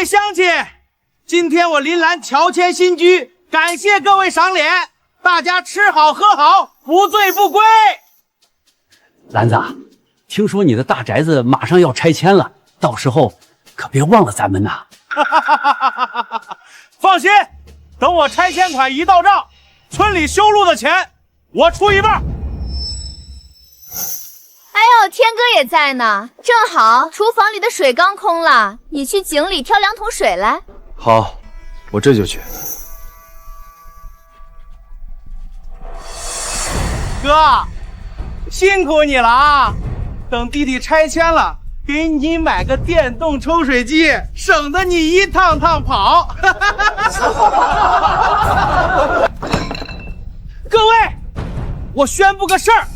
位乡亲，今天我林兰乔迁新居，感谢各位赏脸，大家吃好喝好，不醉不归。兰子，听说你的大宅子马上要拆迁了，到时候可别忘了咱们呐。放心，等我拆迁款一到账，村里修路的钱我出一半。哎呦，天哥也在呢，正好厨房里的水缸空了，你去井里挑2桶水来。好，我这就去。哥，辛苦你了啊！等弟弟拆迁了，给你买个电动抽水机，省得你一趟趟跑。各位，我宣布个事儿，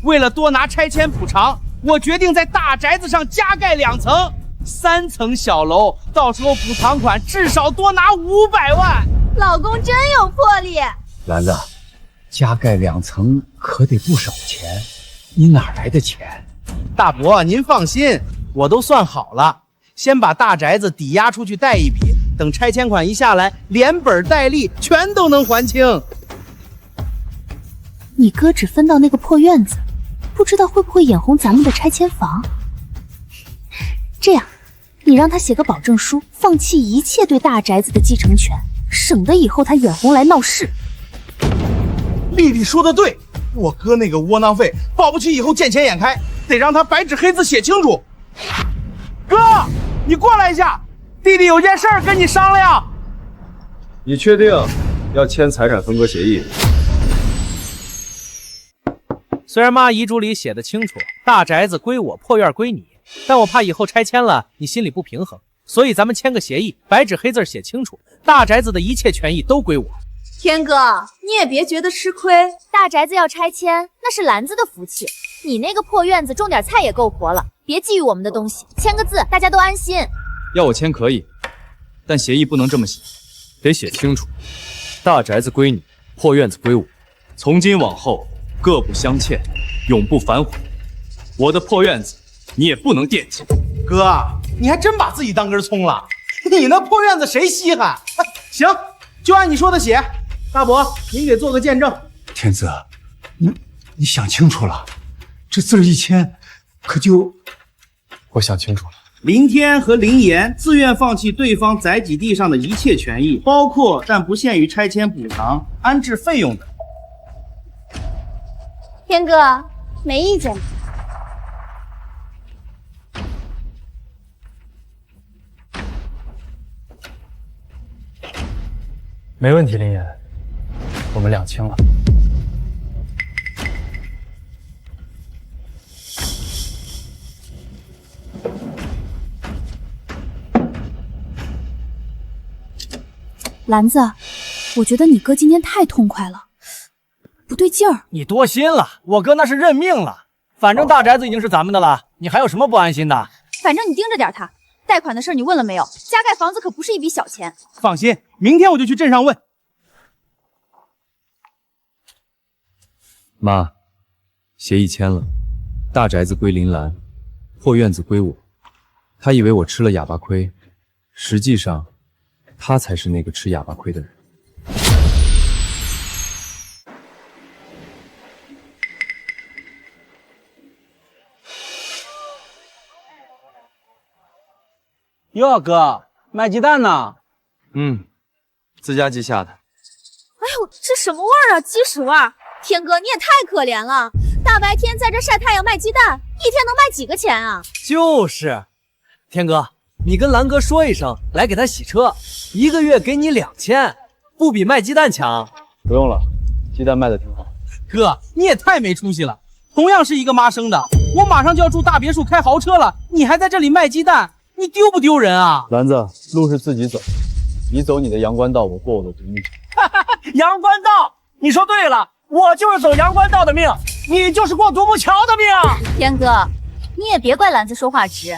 为了多拿拆迁补偿，我决定在大宅子上加盖2层，3层小楼，到时候补偿款至少多拿500万。老公真有魄力。兰子，加盖2层可得不少钱，你哪来的钱？大伯，您放心，我都算好了，先把大宅子抵押出去贷一笔，等拆迁款一下来，连本带利全都能还清。你哥只分到那个破院子，不知道会不会眼红咱们的拆迁房。这样，你让他写个保证书，放弃一切对大宅子的继承权，省得以后他眼红来闹事。丽丽说的对，我哥那个窝囊废保不齐以后见钱眼开，得让他白纸黑字写清楚。哥，你过来一下，弟弟有件事儿跟你商量。你确定要签财产分割协议？虽然妈遗嘱里写的清楚，大宅子归我，破院归你，但我怕以后拆迁了你心里不平衡，所以咱们签个协议，白纸黑字写清楚，大宅子的一切权益都归我。天哥，你也别觉得吃亏，大宅子要拆迁，那是兰子的福气。你那个破院子种点菜也够活了，别觊觎我们的东西，签个字，大家都安心。要我签可以，但协议不能这么写，得写清楚，大宅子归你，破院子归我，从今往后各不相欠，永不反悔。我的破院子你也不能惦记。哥，你还真把自己当根葱了，你那破院子谁稀罕？行，就按你说的写。大伯，您给做个见证。天子，你想清楚了，这字一签，可就……我想清楚了。林天和林岩自愿放弃对方宅基地上的一切权益，包括但不限于拆迁补偿、安置费用等。天哥，没意见。没问题，林岩，我们2签了。兰子，我觉得你哥今天太痛快了，不对劲儿。你多心了，我哥那是认命了。反正大宅子已经是咱们的了，你还有什么不安心的？反正你盯着点他。贷款的事你问了没有？加盖房子可不是一笔小钱。放心，明天我就去镇上问。妈，协议签了，大宅子归林兰，破院子归我。他以为我吃了哑巴亏，实际上他才是那个吃哑巴亏的人。哟，哥，卖鸡蛋呢？自家鸡下的。哎呦，这什么味儿啊？鸡屎味儿！天哥，你也太可怜了，大白天在这晒太阳卖鸡蛋，一天能卖几个钱啊？就是，天哥，你跟兰哥说一声，来给他洗车，1个月给你2000，不比卖鸡蛋强。不用了，鸡蛋卖的挺好。哥，你也太没出息了！同样是一个妈生的，我马上就要住大别墅开豪车了，你还在这里卖鸡蛋，你丢不丢人啊？兰子，路是自己走，你走你的阳关道，我过我的独木桥。阳关道，你说对了，我就是走阳关道的命，你就是过独木桥的命。天哥，你也别怪兰子说话直，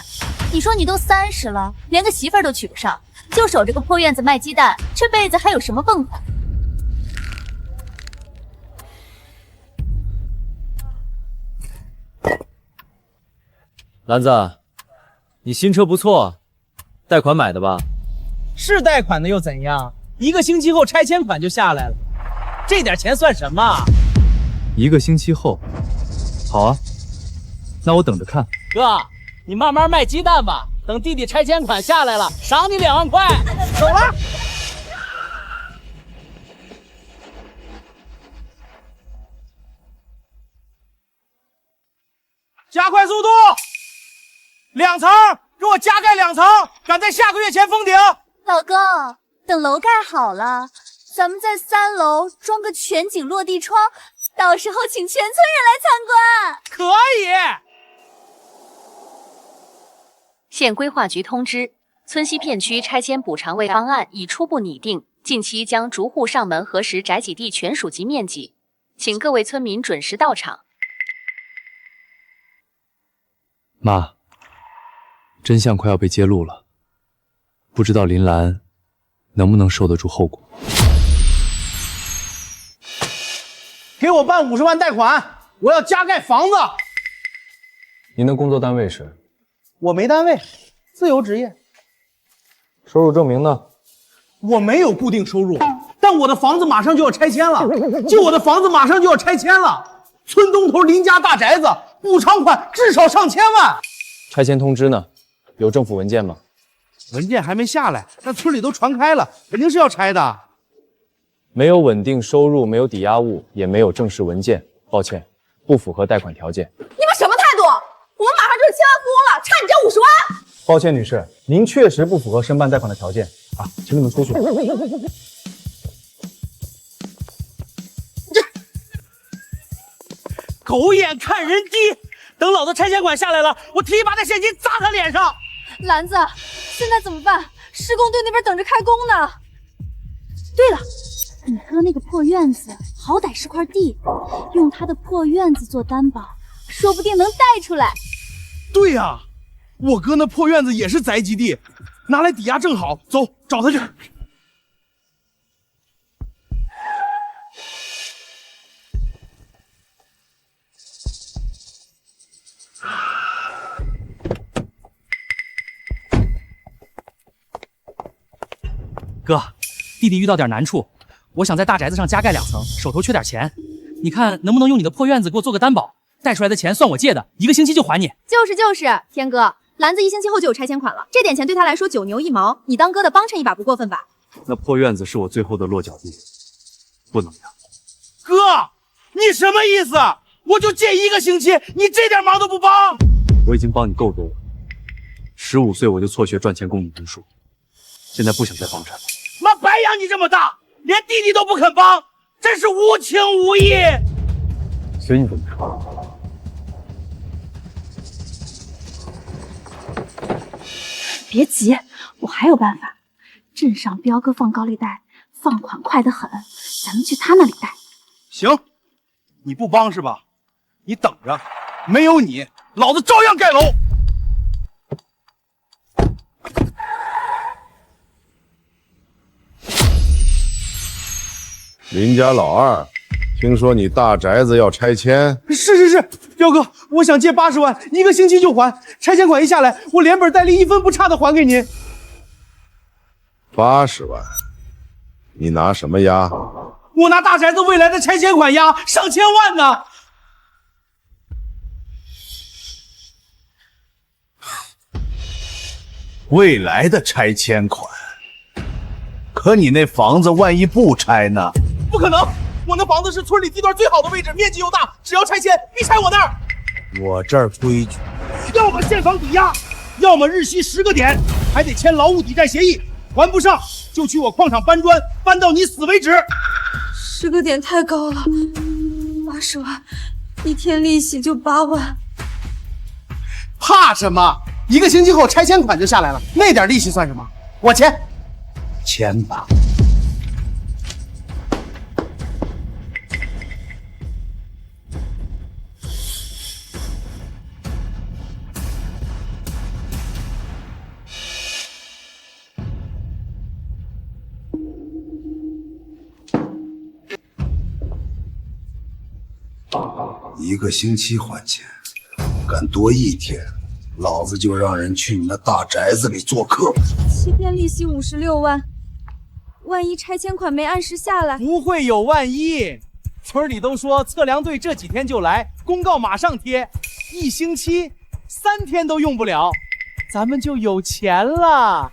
你说你都30了，连个媳妇儿都娶不上，就守这个破院子卖鸡蛋，这辈子还有什么奔头？兰子，你新车不错，贷款买的吧？是贷款的又怎样？1个星期后拆迁款就下来了，这点钱算什么？1个星期后，好啊，那我等着看。哥，你慢慢卖鸡蛋吧，等弟弟拆迁款下来了，赏你2万块。走了。加快速度，2层，给我加盖2层，赶在下个月前封顶。老公，等楼盖好了，咱们在3楼装个全景落地窗，到时候请全村人来参观。可以。县规划局通知，村西片区拆迁补偿位方案已初步拟定，近期将逐户上门核实宅基地权属及面积，请各位村民准时到场。妈，真相快要被揭露了，不知道林兰能不能受得住后果。给我办50万贷款，我要加盖房子。您的工作单位是？我没单位，自由职业。收入证明呢？我没有固定收入，但我的房子马上就要拆迁了，就我的房子马上就要拆迁了。村东头林家大宅子，补偿款至少上千万。拆迁通知呢？有政府文件吗？文件还没下来，但村里都传开了，肯定是要拆的。没有稳定收入，没有抵押物，也没有正式文件，抱歉，不符合贷款条件。你们什么态度？我们马上就是千万富翁了，差你这50万。抱歉，女士，您确实不符合申办贷款的条件啊，请你们出去。狗眼看人低，等老子拆迁款下来了，我提1把袋现金砸他脸上。兰子，现在怎么办？施工队那边等着开工呢。对了，你哥那个破院子好歹是块地，用他的破院子做担保，说不定能贷出来。对呀，我哥那破院子也是宅基地，拿来抵押正好。走，找他去。哥，弟弟遇到点难处，我想在大宅子上加盖2层，手头缺点钱，你看能不能用你的破院子给我做个担保？贷出来的钱算我借的，1个星期就还你。就是，天哥，兰子1星期后就有拆迁款了，这点钱对他来说9牛1毛，你当哥的帮衬一把不过分吧？那破院子是我最后的落脚地，不能让。哥，你什么意思？我就借1个星期，你这点忙都不帮？我已经帮你够多了。15岁我就辍学赚钱供你读书，现在不想再帮衬了。妈白养你这么大，连弟弟都不肯帮，真是无情无义。随你怎么说。别急，我还有办法。镇上彪哥放高利贷，放款快得很，咱们去他那里贷。行，你不帮是吧？你等着，没有你，老子照样盖楼。林家老二，听说你大宅子要拆迁？是，彪哥，我想借80万，1个星期就还。拆迁款一下来，我连本带利1分不差的还给您。80万？你拿什么押？我拿大宅子未来的拆迁款押，上千万呢。未来的拆迁款？可你那房子万一不拆呢？不可能，我那房子是村里地段最好的位置，面积又大，只要拆迁必拆我那儿。我这儿规矩，要么现房抵押，要么日息10个点，还得签劳务抵债协议，还不上就去我矿场搬砖，搬到你死为止。10个点太高了，80万，一天利息就8万。怕什么？1个星期后拆迁款就下来了，那点利息算什么？我签。签吧。1个星期还钱，敢多1天，老子就让人去你那大宅子里做客。7天利息56万，万一拆迁款没按时下来，不会有万一。村里都说测量队这几天就来，公告马上贴，1星期、3天都用不了，咱们就有钱了。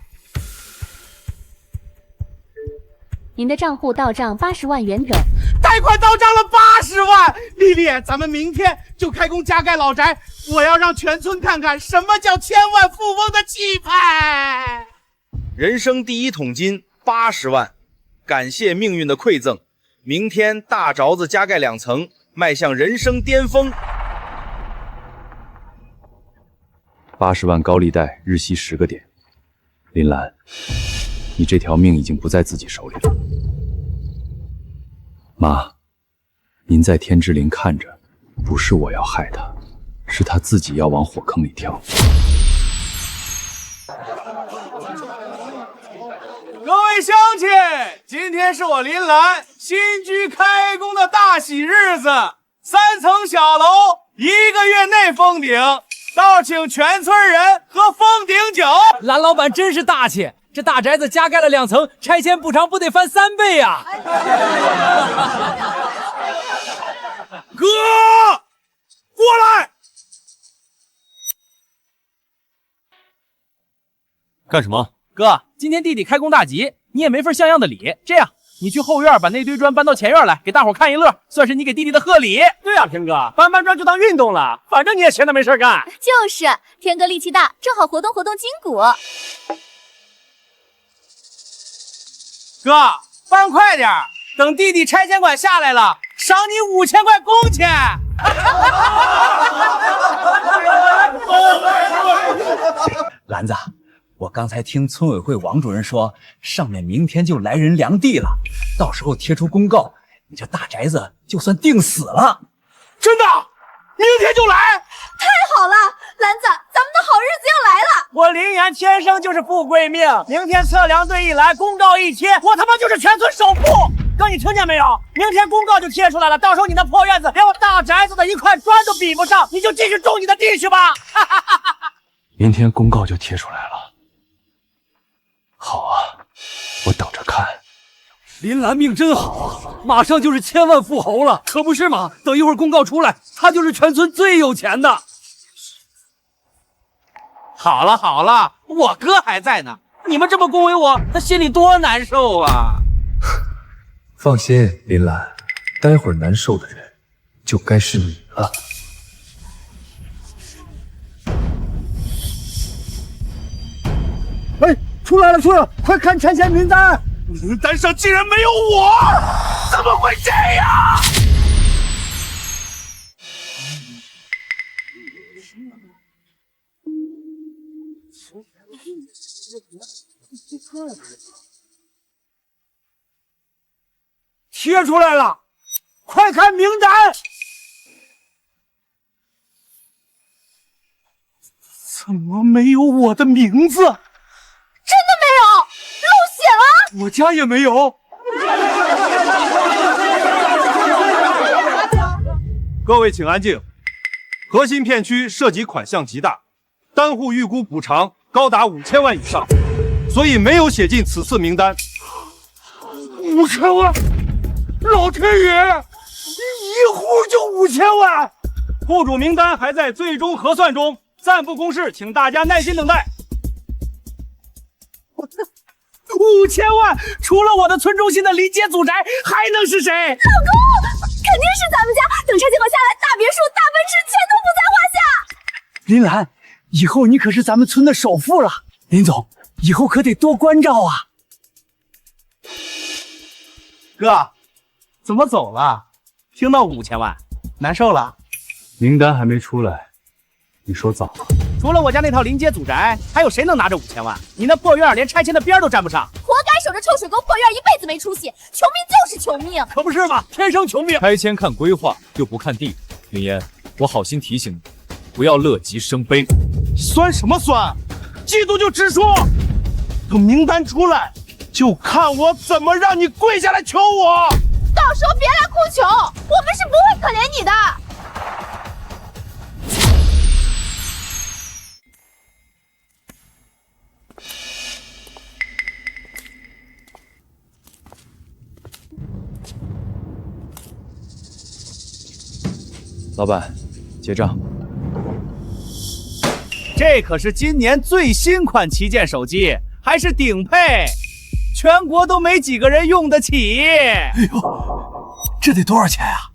您的账户到账80万元整。贷款到账了80万，丽丽，咱们明天就开工加盖老宅，我要让全村看看什么叫千万富翁的气派。人生第一桶金80万，感谢命运的馈赠。明天大宅子加盖2层，迈向人生巅峰。80万高利贷，日息10个点。林兰，你这条命已经不在自己手里了。妈，您在天之灵看着，不是我要害他，是他自己要往火坑里跳。各位乡亲，今天是我林兰新居开工的大喜日子，3层小楼1个月内封顶，到请全村人喝封顶酒。兰老板真是大气，这大宅子加盖了2层，拆迁补偿不得翻3倍呀！哥，过来！干什么？哥，今天弟弟开工大吉，你也没份像样的礼。这样，你去后院把那堆砖搬到前院来，给大伙看一乐，算是你给弟弟的贺礼。对呀，天哥，搬砖就当运动了，反正你也闲的没事干。就是天哥力气大，正好活动活动筋骨。哥，搬快点，等弟弟拆迁款下来了，赏你5000块工钱。兰子，我刚才听村委会王主任说，上面明天就来人量地了，到时候贴出公告，你这大宅子就算定死了。真的？明天就来？太好了，兰子，咱们的好日子要来了！我林岩天生就是富贵命，明天测量队一来，公告一贴，我他妈就是全村首富！哥，你听见没有？明天公告就贴出来了，到时候你那破院子连我大宅子的1块砖都比不上，你就继续种你的地去吧！明天公告就贴出来了。好啊，我等着看。林兰命真好啊，马上就是千万富豪了，可不是吗？等一会儿公告出来，他就是全村最有钱的。好了好了，我哥还在呢，你们这么恭维我，他心里多难受啊！放心，林兰，待会儿难受的人就该是你了。哎，出来了，快看拆迁名单！名单上竟然没有我，怎么会这样？贴出来了，快看名单！怎么没有我的名字？真的没有，漏写了。我家也没有。各位请安静，核心片区涉及款项极大，单户预估补偿高达5000万以上，所以没有写进此次名单。5000万，老天爷，一户就5000万！户主名单还在最终核算中，暂不公示，请大家耐心等待。5000万，除了我的村中心的临街祖宅，还能是谁？老公，肯定是咱们家。等拆迁款下来，大别墅、大奔驰全都不在话下。林兰，以后你可是咱们村的首富了。林总，以后可得多关照啊。哥，怎么走了？听到5000万，难受了？名单还没出来，你说早了。除了我家那套临街祖宅，还有谁能拿着5000万？你那破院连拆迁的边都沾不上，活该守着臭水沟破院一辈子没出息，穷命就是穷命，可不是嘛，天生穷命。拆迁看规划又不看地，林烟，我好心提醒你，不要乐极生悲。酸什么酸？嫉妒就直说，等名单出来，就看我怎么让你跪下来求我。到时候别来哭穷，我们是不会可怜你的。老板，结账。这可是今年最新款旗舰手机，还是顶配，全国都没几个人用得起。哎呦，这得多少钱啊？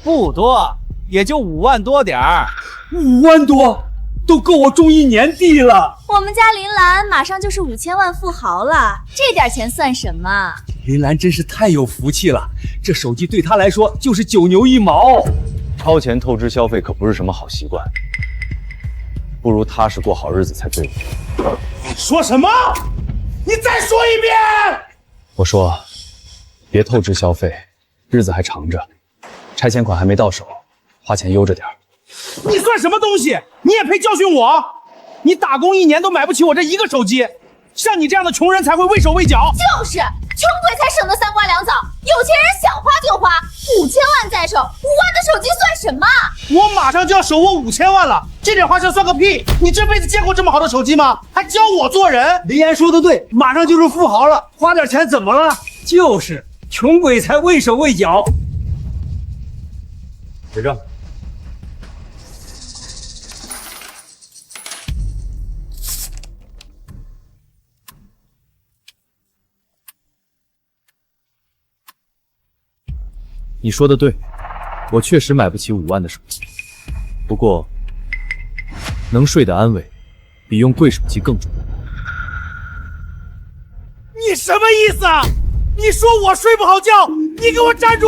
不多，也就5万多点儿。5万多，都够我种1年地了。我们家林兰马上就是5000万富豪了，这点钱算什么？林兰真是太有福气了，这手机对她来说就是9牛1毛。超前透支消费可不是什么好习惯，不如踏实过好日子才对。你说什么？你再说一遍！我说，别透支消费，日子还长着，拆迁款还没到手，花钱悠着点儿。你算什么东西？你也配教训我？你打工1年都买不起我这一个手机，像你这样的穷人才会畏手畏脚。就是穷鬼才省得3瓜2枣，有钱人想花就花，5000万在手，5万的手机算什么？我马上就要手握5000万了，这点花销算个屁！你这辈子见过这么好的手机吗？还教我做人？林岩说的对，马上就是富豪了，花点钱怎么了？就是穷鬼才畏手畏脚。结账。你说的对，我确实买不起5万的手机，不过能睡得安稳，比用贵手机更重要。你什么意思啊？你说我睡不好觉，你给我站住！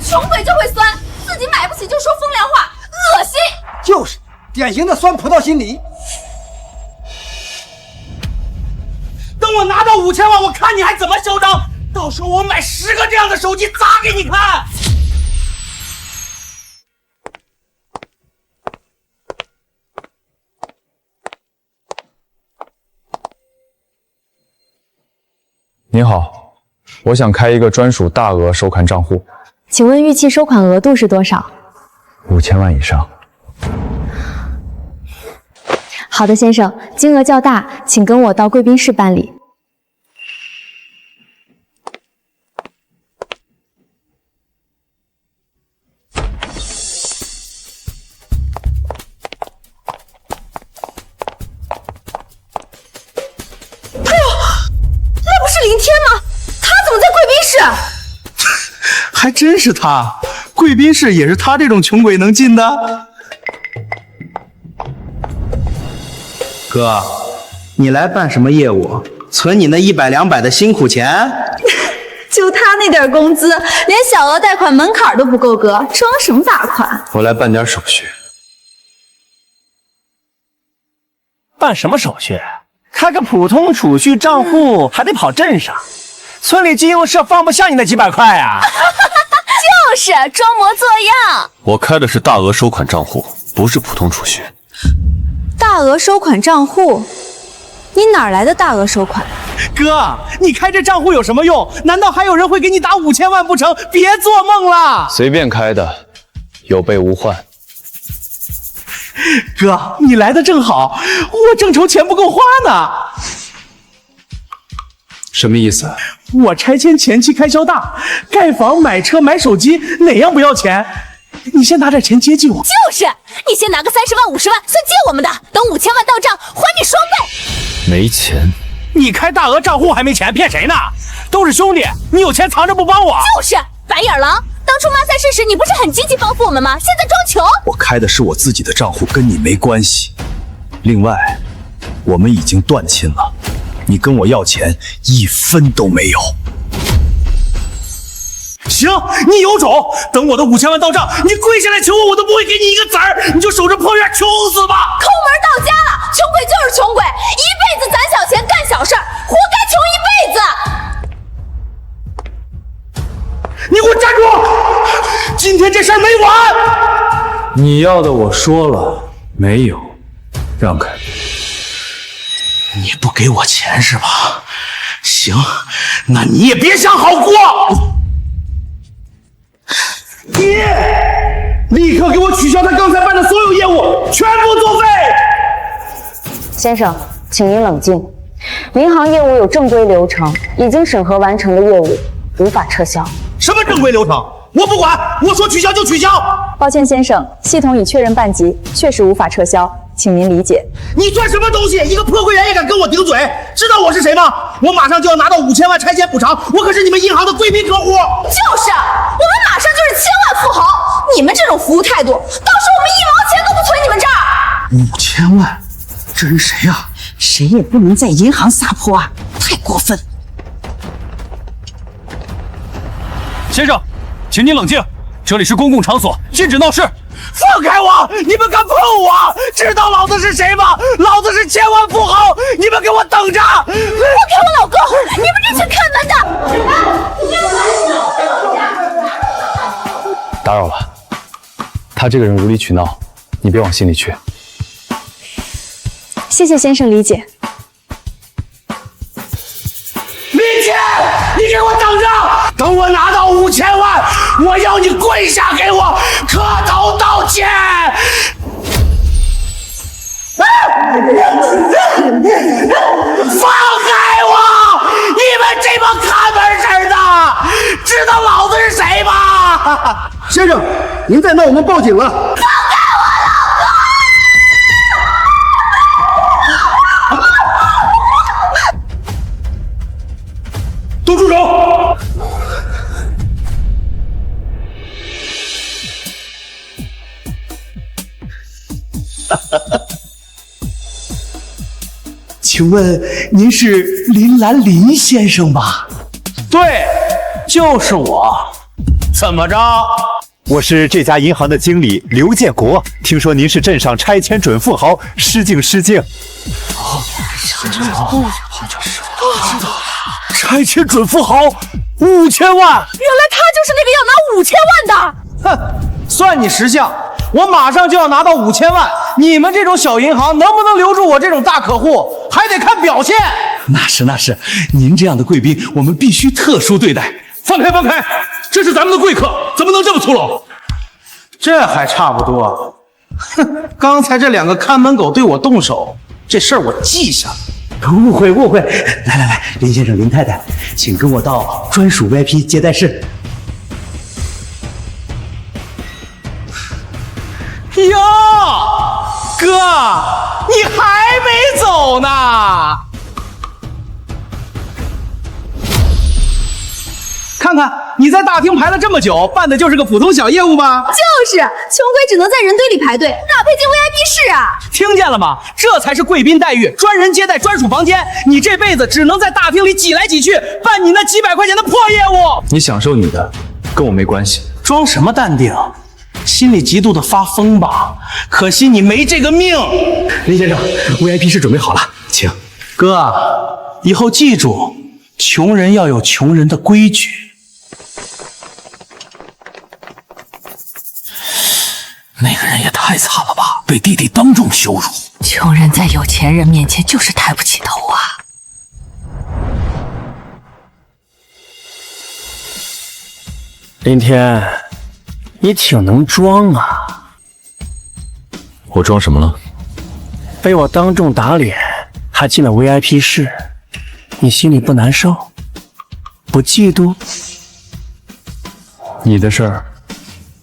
穷鬼就会酸，自己买不起就说风凉话，恶心！就是典型的酸葡萄心理。等我拿到5000万，我看你还怎么嚣张！到时候我买10个这样的手机砸给你看！您好，我想开一个专属大额收款账户，请问预期收款额度是多少？5000万以上。好的，先生，金额较大，请跟我到贵宾室办理。林天吗？他怎么在贵宾室？还真是他，贵宾室也是他这种穷鬼能进的。哥，你来办什么业务？存你那100、200的辛苦钱？就他那点工资，连小额贷款门槛都不够哥，装什么大款？我来办点手续。办什么手续？开个普通储蓄账户还得跑镇上，村里金融社放不下你那几百块啊！就是装模作样。我开的是大额收款账户，不是普通储蓄。大额收款账户？你哪来的大额收款？哥，你开这账户有什么用？难道还有人会给你打5000万不成？别做梦了！随便开的，有备无患。哥，你来的正好，我正愁钱不够花呢。什么意思？我拆迁前期开销大，盖房、买车、买手机，哪样不要钱？你先拿点钱接济我。就是你先拿个30万、50万算借我们的，等5000万到账还你双倍。没钱？你开大额账户还没钱，骗谁呢？都是兄弟，你有钱藏着不帮我？就是白眼狼。当初马赛世时，你不是很积极帮扶我们吗？现在装穷。我开的是我自己的账户，跟你没关系。另外，我们已经断亲了，你跟我要钱1分都没有。行，你有种！等我的5000万到账，你跪下来求我，我都不会给你一个子儿，你就守着破院穷死吧！抠门到家了，穷鬼就是穷鬼，一辈子攒小钱干小事儿，活该穷一辈子。你给我站住！今天这事儿没完！你要的我说了没有？让开！你不给我钱是吧？行，那你也别想好过！你立刻给我取消他刚才办的所有业务，全部作废！先生，请您冷静。银行业务有正规流程，已经审核完成的业务无法撤销。什么正规流程？我不管，我说取消就取消。抱歉先生，系统已确认办及，确实无法撤销，请您理解。你算什么东西？一个破柜员也敢跟我顶嘴？知道我是谁吗？我马上就要拿到5000万拆迁补偿，我可是你们银行的贵宾客户。就是啊，我们马上就是千万富豪。你们这种服务态度，到时候我们1毛钱都不存你们这儿。5000万，这人谁呀？谁也不能在银行撒泼啊，太过分。先生，请您冷静，这里是公共场所，禁止闹事。放开我！你们敢碰我？知道老子是谁吗？老子是千万富豪！你们给我等着！放开我老公！你们这群看门的！打扰了，他这个人无理取闹，你别往心里去。谢谢先生理解。明天，你给我等着！等我拿到5000万，我要你跪下给我磕头道歉！放开我！你们这帮看门生的，知道老子是谁吗？先生，您再闹，我们报警了。放开我老公！都住手！请问您是林兰林先生吧？对，就是我。怎么着？我是这家银行的经理刘建国，听说您是镇上拆迁准富豪，失敬失敬。拆迁准富豪5000万，原来他就是那个要拿5000万的。哼，算你识相，我马上就要拿到5000万。你们这种小银行能不能留住我这种大客户，还得看表现。那是，您这样的贵宾，我们必须特殊对待。放开，放开！这是咱们的贵客，怎么能这么粗鲁？这还差不多。哼，刚才这2个看门狗对我动手，这事儿我记下了。误会，来，林先生、林太太，请跟我到专属 VIP 接待室。哟，哥，你还没走呢？看看你在大厅排了这么久，办的就是个普通小业务吧？就是，穷鬼只能在人堆里排队，哪配进 VIP 室啊？听见了吗？这才是贵宾待遇，专人接待，专属房间。你这辈子只能在大厅里挤来挤去，办你那几百块钱的破业务。你享受你的，跟我没关系。装什么淡定？心里极度的发疯吧？可惜你没这个命。林先生 ，VIP 室准备好了，请。哥，以后记住，穷人要有穷人的规矩。那个人也太惨了吧，被弟弟当众羞辱。穷人在有钱人面前就是抬不起头啊。林天，你挺能装啊。我装什么了？被我当众打脸，还进了 VIP 室，你心里不难受？不嫉妒？你的事儿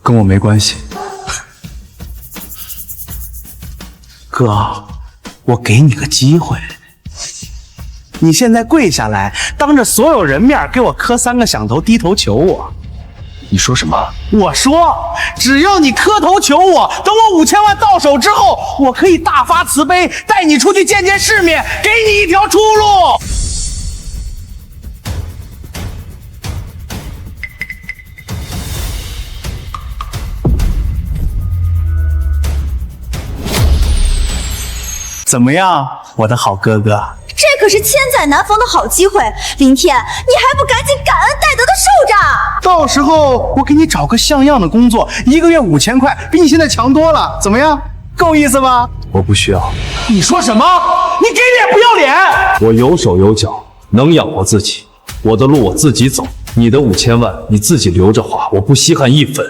跟我没关系。哥，我给你个机会，你现在跪下来，当着所有人面给我磕3个响头，低头求我。你说什么？我说，只要你磕头求我，等我5000万到手之后，我可以大发慈悲，带你出去见见世面，给你一条出路。怎么样，我的好哥哥？这可是千载难逢的好机会，林天，你还不赶紧感恩戴德的受着？到时候我给你找个像样的工作，1个月5000块，比你现在强多了，怎么样？够意思吧？我不需要。你说什么？你给脸不要脸？我有手有脚，能养活自己，我的路我自己走。你的5000万你自己留着花，我不稀罕1分。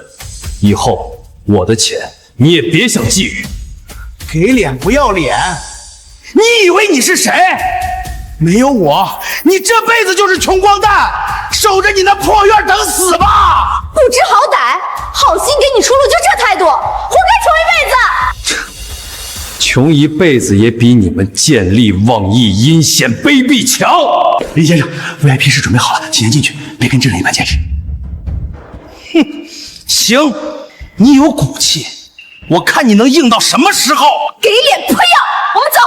以后我的钱你也别想觊觎。给脸不要脸？你以为你是谁？没有我，你这辈子就是穷光蛋，守着你那破院等死吧！不知好歹，穷一辈子也比你们见利忘义、阴险卑鄙强。林先生 ，VIP 室准备好了，请先进去，别跟真人一般见识。哼，行，你有骨气，我看你能硬到什么时候？给脸喷药，我们走。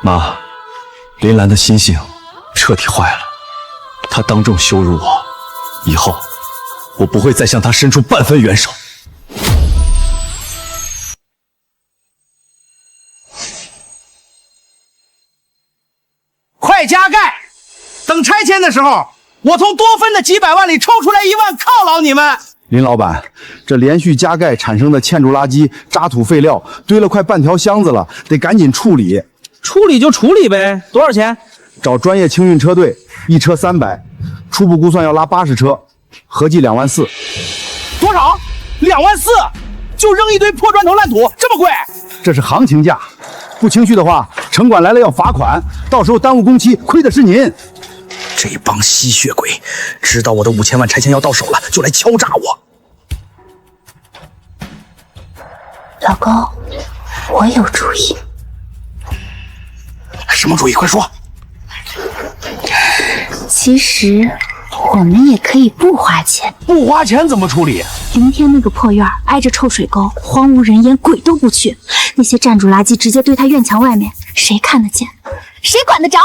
妈，林兰的心性彻底坏了，她当众羞辱我，以后我不会再向她伸出半分援手。快加盖！等拆迁的时候，我从多分的几百万里抽出来1万犒劳你们。林老板，这连续加盖产生的嵌筑垃圾、渣土废料堆了快半条箱子了，得赶紧处理。处理就处理呗，多少钱？找专业清运车队，1车300，初步估算要拉80车，合计2万4。多少？2万4？就扔一堆破砖头烂土，这么贵？这是行情价，不清虚的话，城管来了要罚款，到时候耽误工期，亏的是您。这帮吸血鬼，知道我的5000万拆迁要到手了，就来敲诈我。老公，我有主意。什么主意？快说！其实我们也可以不花钱。不花钱怎么处理？明天那个破院挨着臭水沟，荒无人烟，鬼都不去。那些占主垃圾直接堆他院墙外面，谁看得见？谁管得着？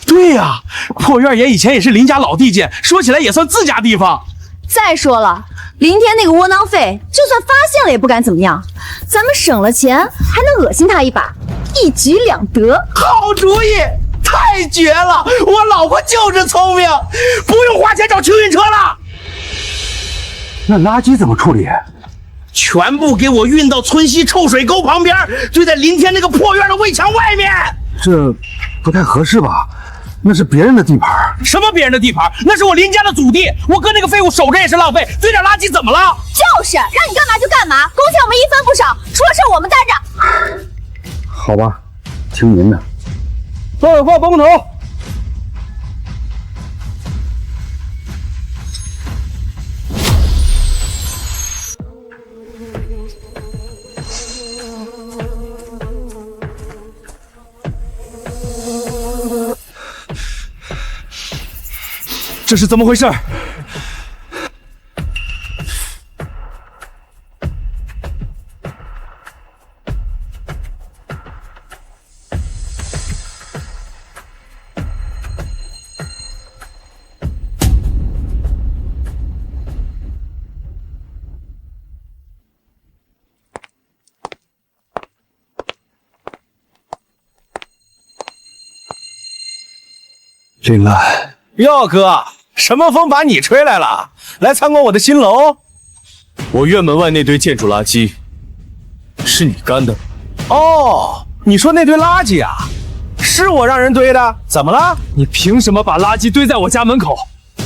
对呀，破院以前也是林家老地界，说起来也算自家地方。再说了，林天那个窝囊废，就算发现了也不敢怎么样。咱们省了钱，还能恶心他一把，一举两得。好主意，太绝了！我老婆就是聪明，不用花钱找清运车了。那垃圾怎么处理？全部给我运到村西臭水沟旁边，堆在林天那个破院的围墙外面。这不太合适吧？那是别人的地盘。什么别人的地盘？那是我林家的祖地，我搁那个废物守着也是浪费，堆点垃圾怎么了？就是让你干嘛就干嘛，工钱我们1分不少，出了事我们担着。好吧，听您的。断话崩头。这是怎么回事？林兰，哟哥，什么风把你吹来了？来参观我的新楼？我院门外那堆建筑垃圾是你干的？哦，你说那堆垃圾啊，是我让人堆的，怎么了？你凭什么把垃圾堆在我家门口？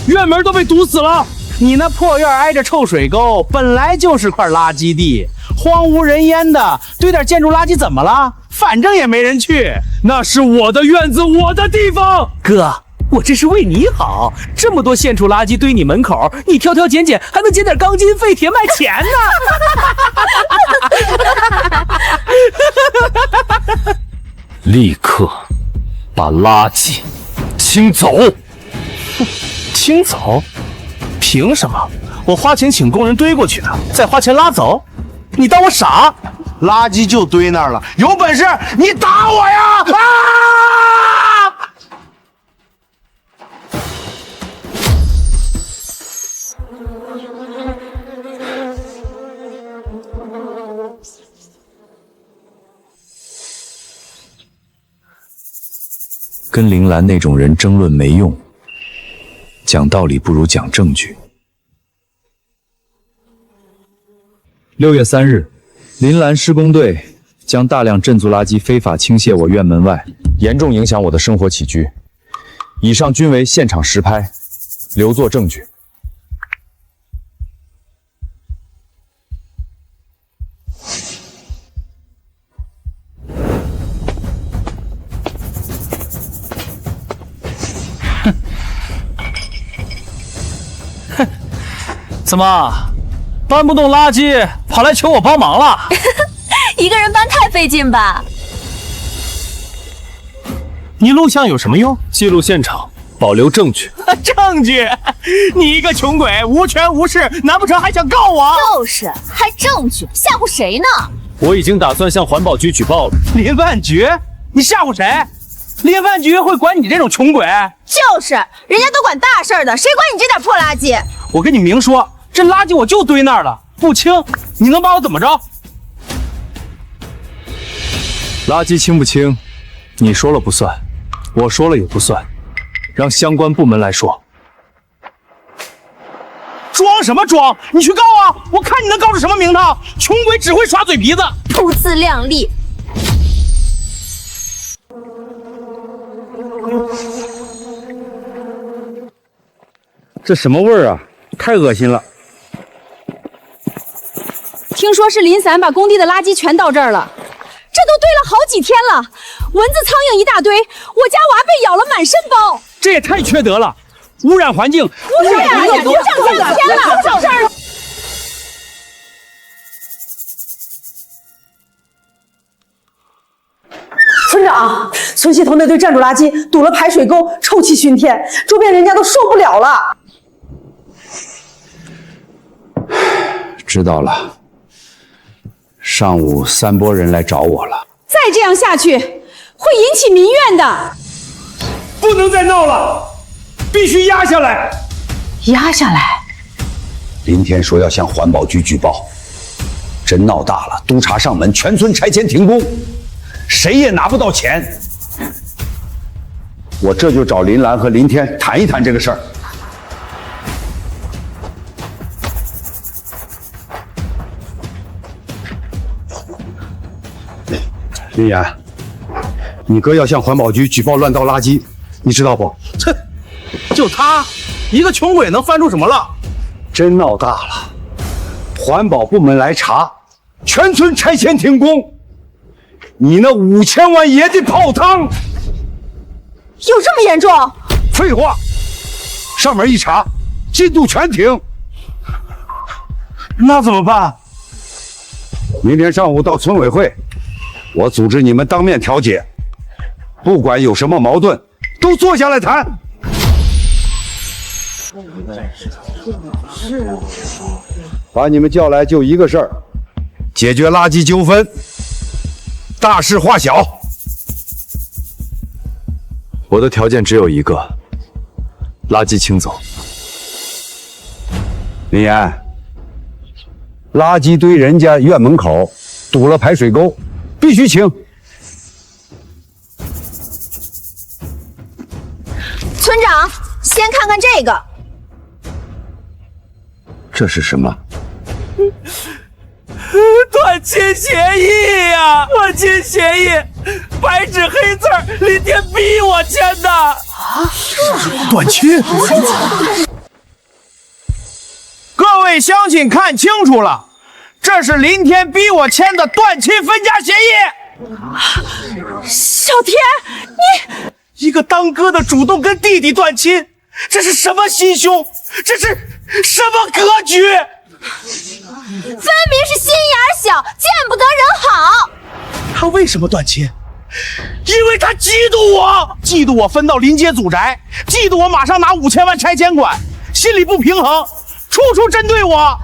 院门都被堵死了。你那破院挨着臭水沟，本来就是块垃圾地，荒无人烟的，堆点建筑垃圾怎么了？反正也没人去。那是我的院子，我的地方。哥，我这是为你好，这么多现处垃圾堆你门口，你挑挑拣拣，还能捡点钢筋废铁卖钱呢。立刻把垃圾清走。清走？凭什么？我花钱请工人堆过去的，再花钱拉走？你当我傻？垃圾就堆那儿了，有本事你打我呀！啊！跟林兰那种人争论没用，讲道理不如讲证据。6月3日，林兰施工队将大量镇筑垃圾非法倾泻我院门外，严重影响我的生活起居。以上均为现场实拍，留作证据。怎么搬不动垃圾，跑来求我帮忙了？一个人搬太费劲吧？你录像有什么用？记录现场，保留证据。证据？你一个穷鬼，无权无势，难不成还想告我？就是，还证据，吓唬谁呢？我已经打算向环保局举报了。林饭局？你吓唬谁？林饭局会管你这种穷鬼？就是，人家都管大事的，谁管你这点破垃圾？我跟你明说，这垃圾我就堆那儿了，不清，你能把我怎么着？垃圾清不清，你说了不算，我说了也不算，让相关部门来说。装什么装？你去告啊！我看你能告出什么名堂！穷鬼只会耍嘴皮子，不自量力。这什么味儿啊？太恶心了！听说是林散把工地的垃圾全到这儿了，这都堆了好几天了，蚊子苍蝇一大堆，我家娃被咬了满身包。这也太缺德了！污染环境，污染环境都上天了，都上这儿了。村长，村西头那堆站住垃圾堵了排水沟，臭气熏天，周边人家都受不了了。知道了。上午3拨人来找我了。再这样下去，会引起民怨的。不能再闹了，必须压下来。压下来？林天说要向环保局举报，真闹大了，督察上门，全村拆迁停工，谁也拿不到钱。我这就找林兰和林天谈一谈这个事儿。林岩，你哥要向环保局举报乱倒垃圾，你知道不？切，就他一个穷鬼能翻出什么了？真闹大了，环保部门来查，全村拆迁停工，你那5000万也得泡汤。有这么严重？废话，上面一查，进度全停。那怎么办？明天上午到村委会，我组织你们当面调解，不管有什么矛盾，都坐下来谈。把你们叫来就一个事儿，解决垃圾纠纷，大事化小。我的条件只有一个，垃圾清走。林岩，垃圾堆人家院门口堵了排水沟，必须清。村长，先看看这个。这是什么？断亲协议呀！断亲协议，白纸黑字，林天逼我签的。啊，断亲！各位乡亲看清楚了，这是林天逼我签的断亲分家协议。小天，你一个当哥的主动跟弟弟断亲，这是什么心胸？这是什么格局？分明是心眼小，见不得人好。他为什么断亲？因为他嫉妒我，嫉妒我分到临街祖宅，嫉妒我马上拿5000万拆迁款，心里不平衡，处处针对我。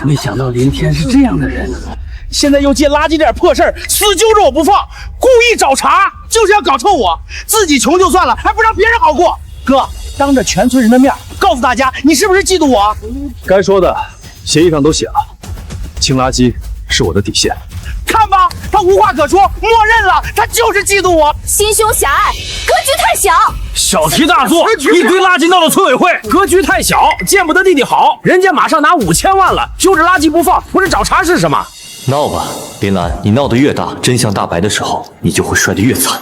没想到林天是这样的人，现在又借垃圾这点破事儿死揪着我不放，故意找茬，就是要搞臭我。自己穷就算了，还不让别人好过。哥，当着全村人的面告诉大家，你是不是嫉妒我？该说的协议上都写了，清垃圾是我的底线。看吧，他无话可说，默认了，他就是嫉妒我，心胸狭隘，格局太小。小题大做，一堆垃圾闹到村委会，格局太小，见不得弟弟好，人家马上拿5000万了，揪着垃圾不放，不是找茬是什么？闹吧，林兰，你闹得越大，真相大白的时候，你就会摔得越惨。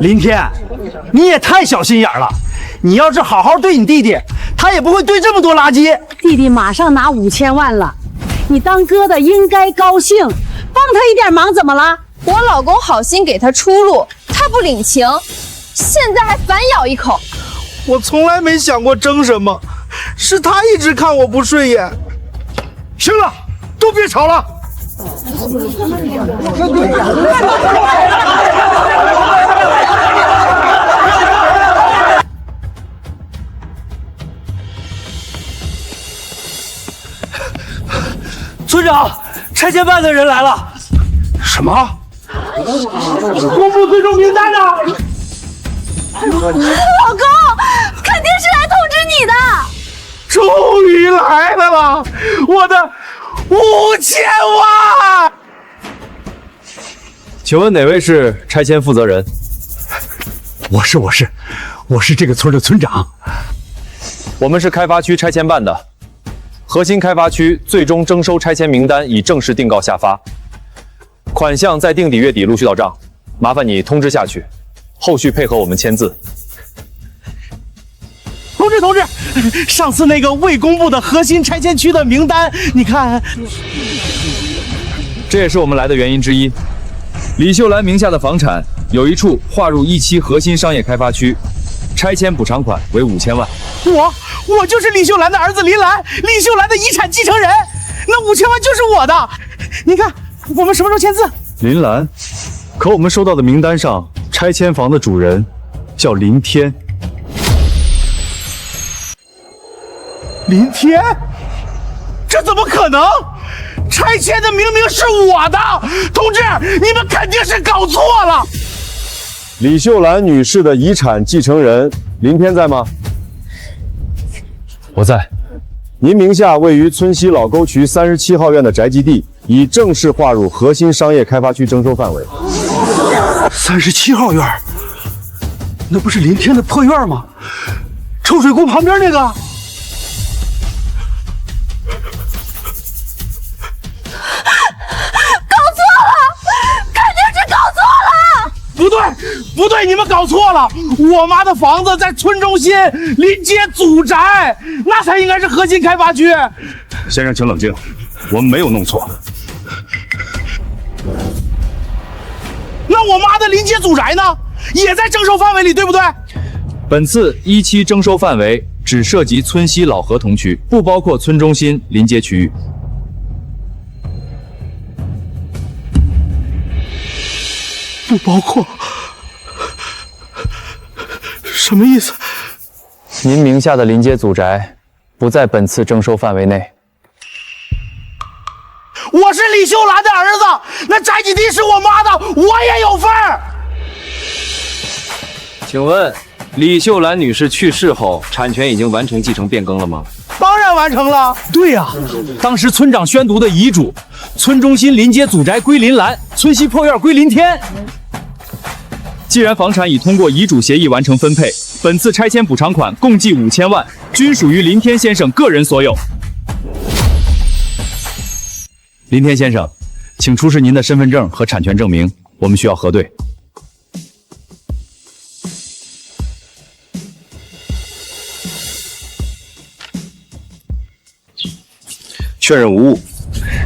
林天，你也太小心眼了，你要是好好对你弟弟，他也不会堆这么多垃圾。弟弟马上拿5000万了，你当哥的应该高兴，帮他一点忙怎么了？我老公好心给他出路，他不领情，现在还反咬一口。我从来没想过争什么，是他一直看我不顺眼。行了，都别吵了。村长，拆迁办的人来了。什么？公布最终名单呢？老公，肯定是来通知你的。终于来了，我的5000万！请问哪位是拆迁负责人？我是这个村的村长。我们是开发区拆迁办的，核心开发区最终征收拆迁名单已正式定告下发，款项在定底月底陆续到账，麻烦你通知下去，后续配合我们签字。同志，上次那个未公布的核心拆迁区的名单，你看，这也是我们来的原因之一。李秀兰名下的房产有一处划入1期核心商业开发区，拆迁补偿款为5000万。我就是李秀兰的儿子林兰，李秀兰的遗产继承人，那5000万就是我的。您看，我们什么时候签字？林兰，可我们收到的名单上，拆迁房的主人叫林天。林天？这怎么可能？拆迁的明明是我的，同志，你们肯定是搞错了。李秀兰女士的遗产继承人林天在吗？我在。您名下位于村西老沟渠37号院的宅基地，已正式划入核心商业开发区征收范围。37号院，那不是林天的破院吗？臭水沟旁边那个。不对，你们搞错了！我妈的房子在村中心临街祖宅，那才应该是核心开发区。先生，请冷静，我们没有弄错。那我妈的临街祖宅呢？也在征收范围里，对不对？本次1期征收范围只涉及村西老河同区，不包括村中心临街区域。不包括？什么意思？您名下的临街祖宅不在本次征收范围内。我是李秀兰的儿子，那宅基地是我妈的，我也有份儿。请问，李秀兰女士去世后，产权已经完成继承变更了吗？当然完成了。对呀，当时村长宣读的遗嘱，村中心临街祖宅归林兰，村西破院归林天。既然房产已通过遗嘱协议完成分配，本次拆迁补偿款共计5000万，均属于林天先生个人所有。林天先生，请出示您的身份证和产权证明，我们需要核对。确认无误，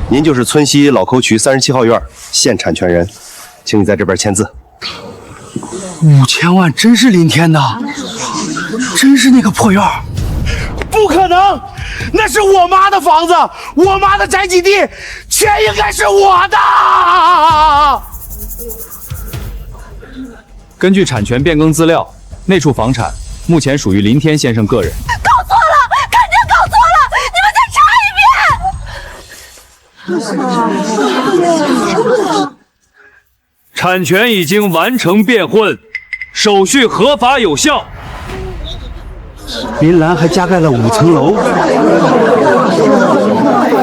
您就是村西老沟渠37号院现产权人，请你在这边签字。5000万真是林天的，真是那个破院？不可能，那是我妈的房子，我妈的宅基地，钱应该是我的。根据产权变更资料，那处房产目前属于林天先生个人。搞错了，肯定搞错了，你们再查一遍。产权已经完成变混，手续合法有效。林兰还加盖了5层楼，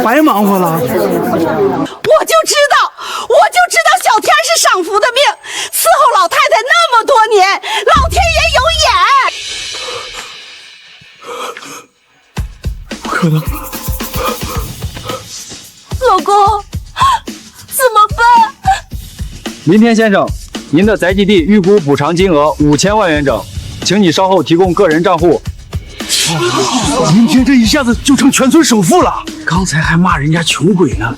白忙活了。我就知道小天是赏福的命，伺候老太太那么多年，老天爷有眼。不可能，老公，怎么办？林天先生，您的宅基地预估补偿金额5000万元整，请你稍后提供个人账户。林天这一下子就成全村首富了，刚才还骂人家穷鬼呢。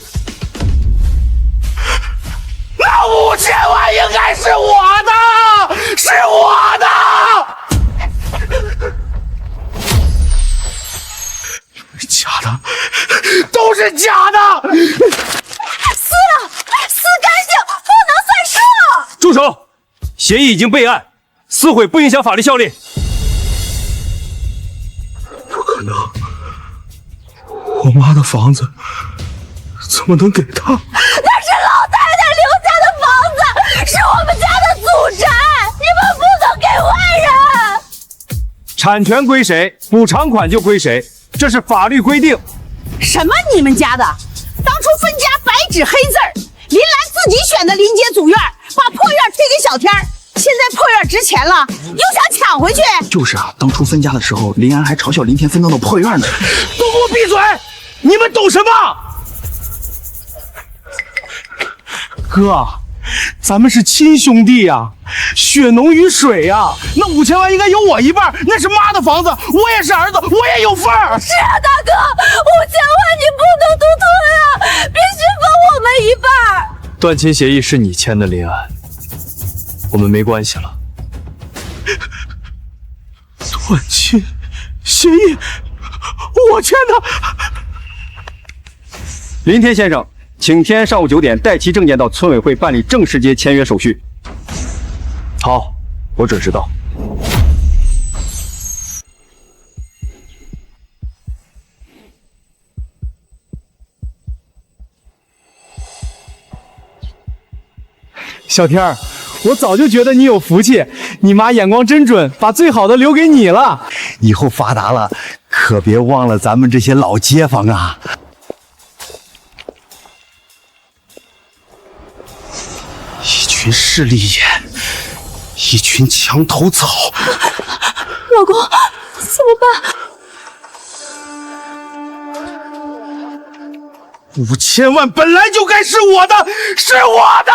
那5000万应该是我的，是我的。假的，都是假的！撕了，撕干净，不能算数！住手！协议已经备案，撕毁不影响法律效力。不可能，我妈的房子怎么能给她？那是老太太留下的房子，是我们家的祖产，你们不能给外人。产权归谁，补偿款就归谁，这是法律规定。什么你们家的？当初分家白纸黑字儿，林兰自己选的临街祖院，把破院推给小天儿。现在破院值钱了，又想抢回去？就是啊，当初分家的时候，林安还嘲笑林天分到的破院呢。都给我闭嘴！你们懂什么？哥，咱们是亲兄弟呀，血浓于水呀。那5000万应该有我一半，那是妈的房子，我也是儿子，我也有份儿。是啊，大哥，5000万你不能独吞啊，必须分我们一半。断亲协议是你签的，林安，我们没关系了。断亲协议，我签的。林天先生，请天上午9点带其证件到村委会办理正式街签约手续。好，我准时到。小天儿，我早就觉得你有福气，你妈眼光真准，把最好的留给你了。以后发达了，可别忘了咱们这些老街坊啊。一群势利眼，一群墙头草。老公，怎么办？5000万本来就该是我的，是我的！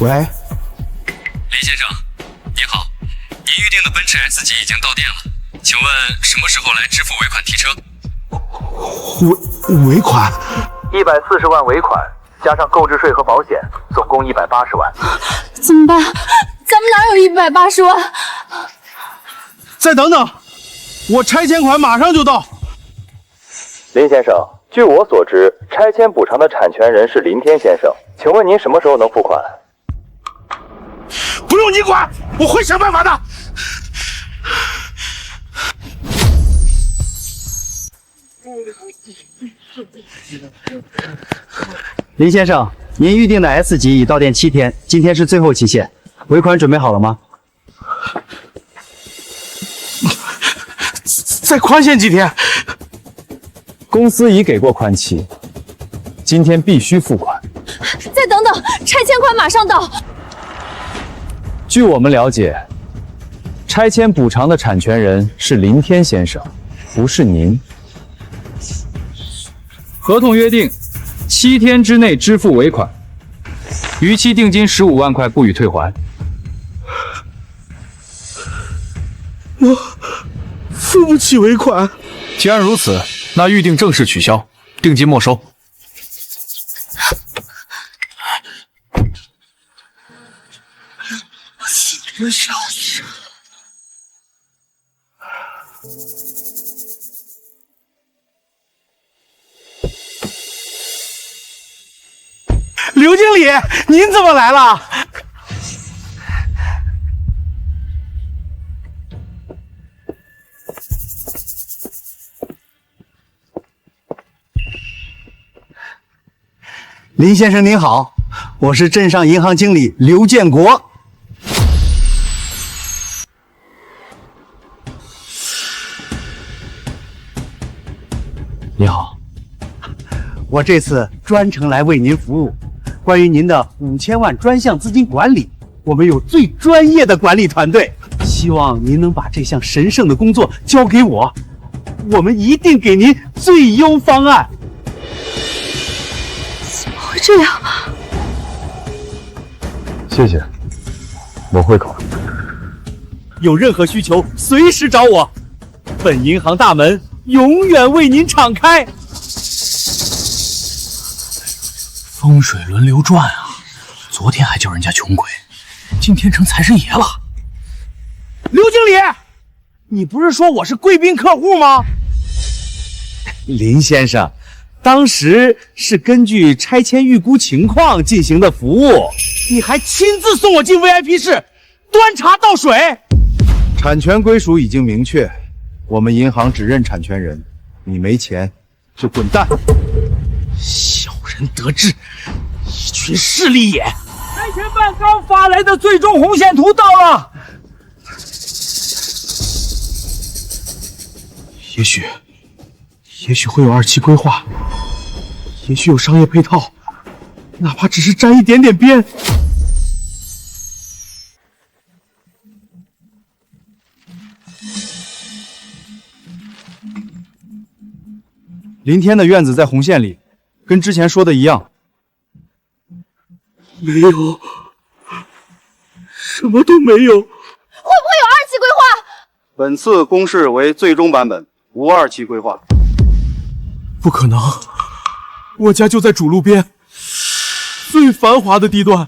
喂，林先生，你好，您预定的奔驰 S 级已经到店了，请问什么时候来支付尾款提车？尾款140万尾款，加上购置税和保险，总共180万。怎么办？咱们哪有180万？再等等，我拆迁款马上就到。林先生，据我所知，拆迁补偿的产权人是林天先生，请问您什么时候能付款？不用你管，我会想办法的。林先生，您预定的 S 级已到店7天，今天是最后期限，尾款准备好了吗？再宽限几天。公司已给过宽期，今天必须付款。再等等，拆迁款马上到。据我们了解，拆迁补偿的产权人是林天先生，不是您。合同约定，7天之内支付尾款，逾期定金15万块不予退还。我付不起尾款。既然如此，那预定正式取消，定金没收。这小子，刘经理，您怎么来了？林先生您好，我是镇上银行经理刘建国。你好，我这次专程来为您服务。关于您的5000万专项资金管理，我们有最专业的管理团队，希望您能把这项神圣的工作交给我，我们一定给您最优方案。怎么会这样？谢谢，我会考虑。有任何需求随时找我，本银行大门永远为您敞开。风水轮流转啊！昨天还叫人家穷鬼，今天成财神爷了。刘经理，你不是说我是贵宾客户吗？林先生，当时是根据拆迁预估情况进行的服务。你还亲自送我进 VIP 室，端茶倒水。产权归属已经明确，我们银行只认产权人，你没钱就滚蛋！小人得志，一群势利眼。拆迁办刚发来的最终红线图到了。也许会有2期规划，也许有商业配套，哪怕只是沾一点点边。林天的院子在红线里，跟之前说的一样。没有，什么都没有。会不会有2期规划？本次公示为最终版本，无2期规划。不可能，我家就在主路边，最繁华的地段。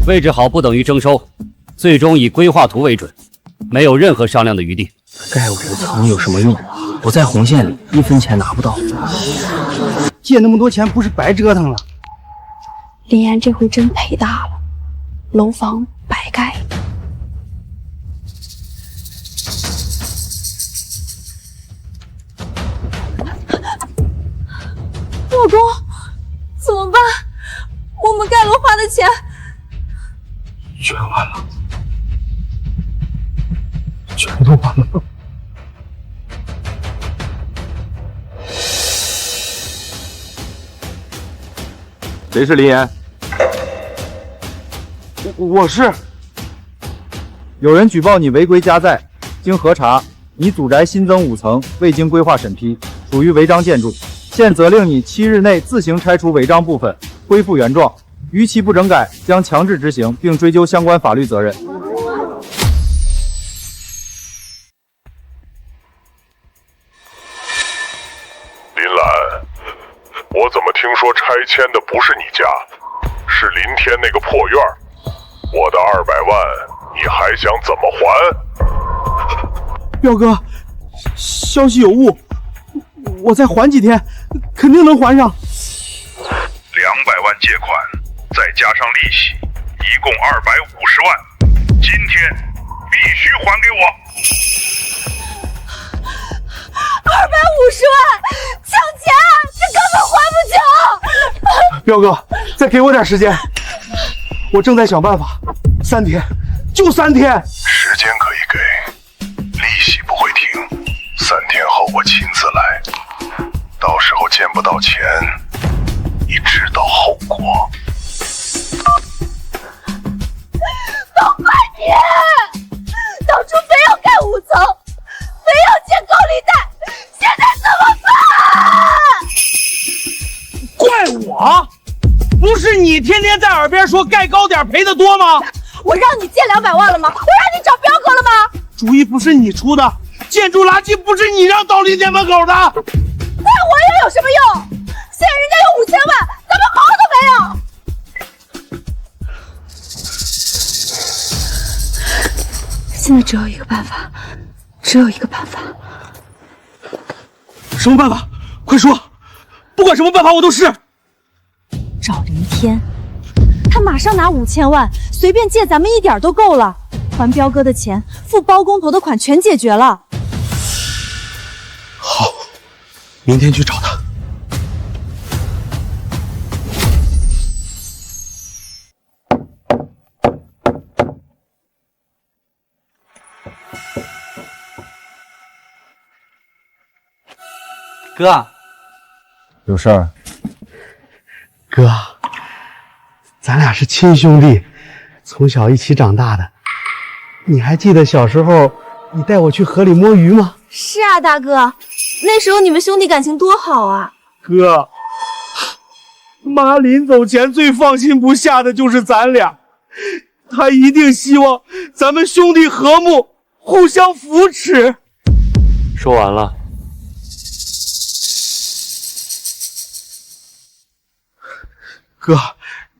位置好不等于征收，最终以规划图为准，没有任何商量的余地。盖5层有什么用？不在红线里，1分钱拿不到。借那么多钱不是白折腾了？林安这回真赔大了，楼房白盖。老公，怎么办？我们盖楼花的钱全完了，全都完了。谁是林岩？我是。有人举报你违规加载，经核查，你祖宅新增5层，未经规划审批，属于违章建筑。现责令你7日内自行拆除违章部分，恢复原状。逾期不整改，将强制执行，并追究相关法律责任。林兰，我怎么听说拆迁的不是你家，是林天那个破院？我的200万，你还想怎么还？彪哥，消息有误，我再缓几天，肯定能还上。200万借款，再加上利息，一共250万。今天必须还给我。250万，抢钱，这根本还不起。彪哥，再给我点时间，我正在想办法。3天，就3天。时间可以给，利息不会停。3天后我亲自来，到时候见不到钱，你知道后果。老半天，当初非要盖5层，非要借高利贷，现在怎么办？怪我？不是你天天在耳边说盖高点赔的多吗？我让你借200万了吗？我让你找彪哥了吗？主意不是你出的，建筑垃圾不是你让倒林店门口的。那我又有什么用？现在人家有5000万，咱们毛都没有。现在只有一个办法，只有一个办法。什么办法？快说！不管什么办法我都试。找林天，他马上拿5000万，随便借咱们一点都够了。还彪哥的钱，付包工头的款全解决了。好，明天去找他。哥，有事儿？哥，咱俩是亲兄弟，从小一起长大的。你还记得小时候你带我去河里摸鱼吗？是啊，大哥，那时候你们兄弟感情多好啊。哥，妈临走前最放心不下的就是咱俩，她一定希望咱们兄弟和睦，互相扶持。说完了。哥，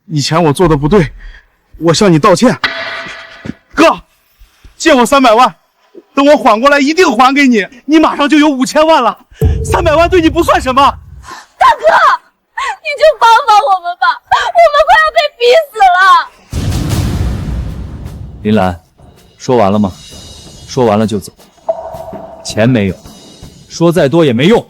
以前我做的不对，我向你道歉。哥，借我300万，等我缓过来，一定还给你。你马上就有5000万了，300万对你不算什么。大哥，你就帮帮我们吧，我们快要被逼死了。林兰，说完了吗？说完了就走。钱没有，说再多也没用。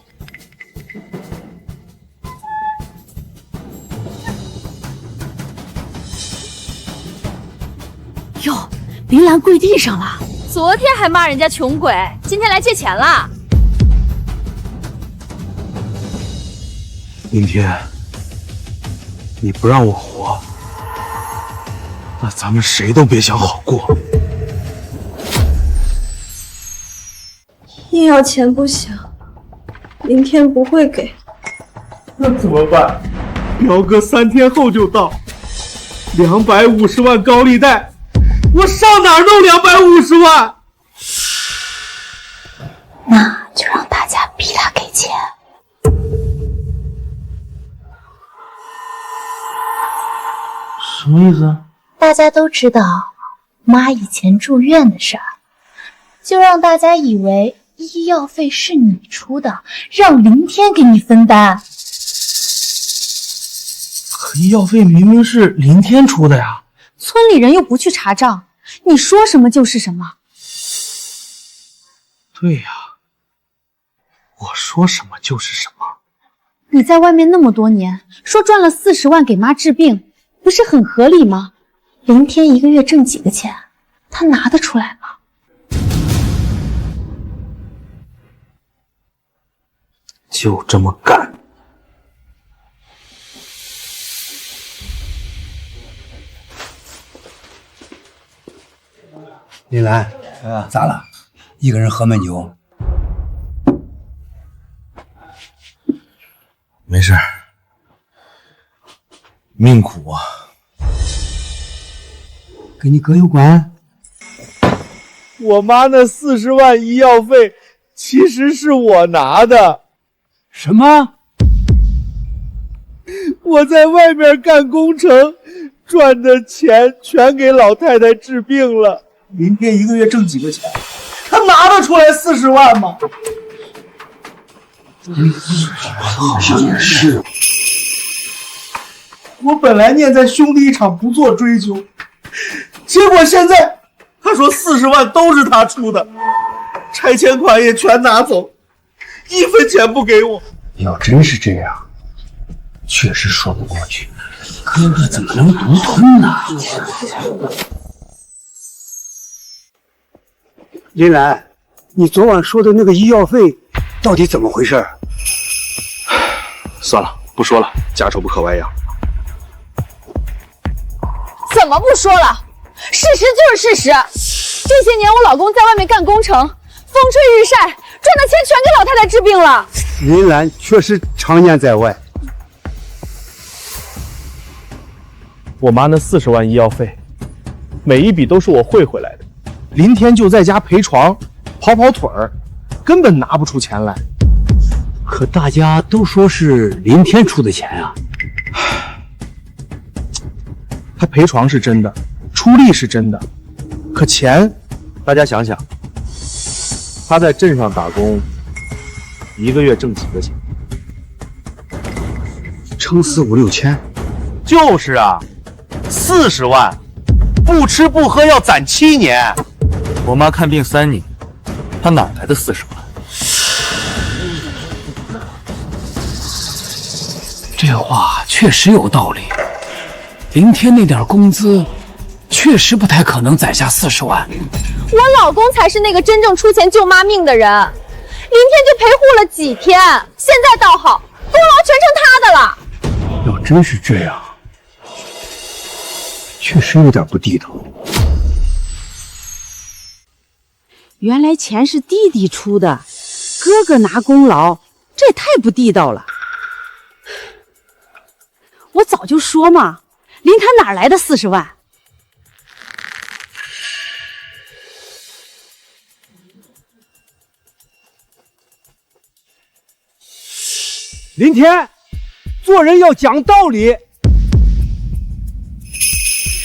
哟，林兰跪地上了。昨天还骂人家穷鬼，今天来借钱了。明天你不让我活，那咱们谁都别想好过。硬要钱不行，明天不会给。那怎么办？彪哥3天后就到，250万高利贷，我上哪儿弄250万？那就让大家逼他给钱。什么意思？大家都知道妈以前住院的事儿，就让大家以为医药费是你出的，让林天给你分担。可医药费明明是林天出的呀，村里人又不去查账，你说什么就是什么。对呀，我说什么就是什么。你在外面那么多年，说赚了40万给妈治病，不是很合理吗？林天1个月挣几个钱，他拿得出来吗？就这么干。林兰，咋了？一个人喝闷酒？没事，命苦啊。跟你哥有关？我妈那40万医药费其实是我拿的。什么？我在外面干工程，赚的钱全给老太太治病了。林天1个月挣几个钱？他拿得出来40万吗？好像也是。我本来念在兄弟一场不做追究，结果现在他说40万都是他出的，拆迁款也全拿走，1分钱不给我。要真是这样，确实说不过去。哥哥怎么能独吞呢？林兰，你昨晚说的那个医药费到底怎么回事？算了，不说了，家丑不可外扬。怎么不说了？事实就是事实。这些年我老公在外面干工程，风吹日晒，赚的钱全给老太太治病了。林兰确实常年在外。我妈那40万医药费，每一笔都是我汇回来的。林天就在家陪床，跑跑腿儿，根本拿不出钱来。可大家都说是林天出的钱啊。他陪床是真的，出力是真的，可钱，大家想想，他在镇上打工，1个月挣几个钱？撑4、5、6千。就是啊，40万，不吃不喝要攒7年。我妈看病3年，她哪来的40万？这话确实有道理。林天那点工资，确实不太可能攒下40万。我老公才是那个真正出钱救妈命的人，林天就陪护了几天，现在倒好，功劳全成他的了。要真是这样，确实有点不地道。原来钱是弟弟出的，哥哥拿功劳，这也太不地道了。我早就说嘛，林他哪来的40万？林天，做人要讲道理。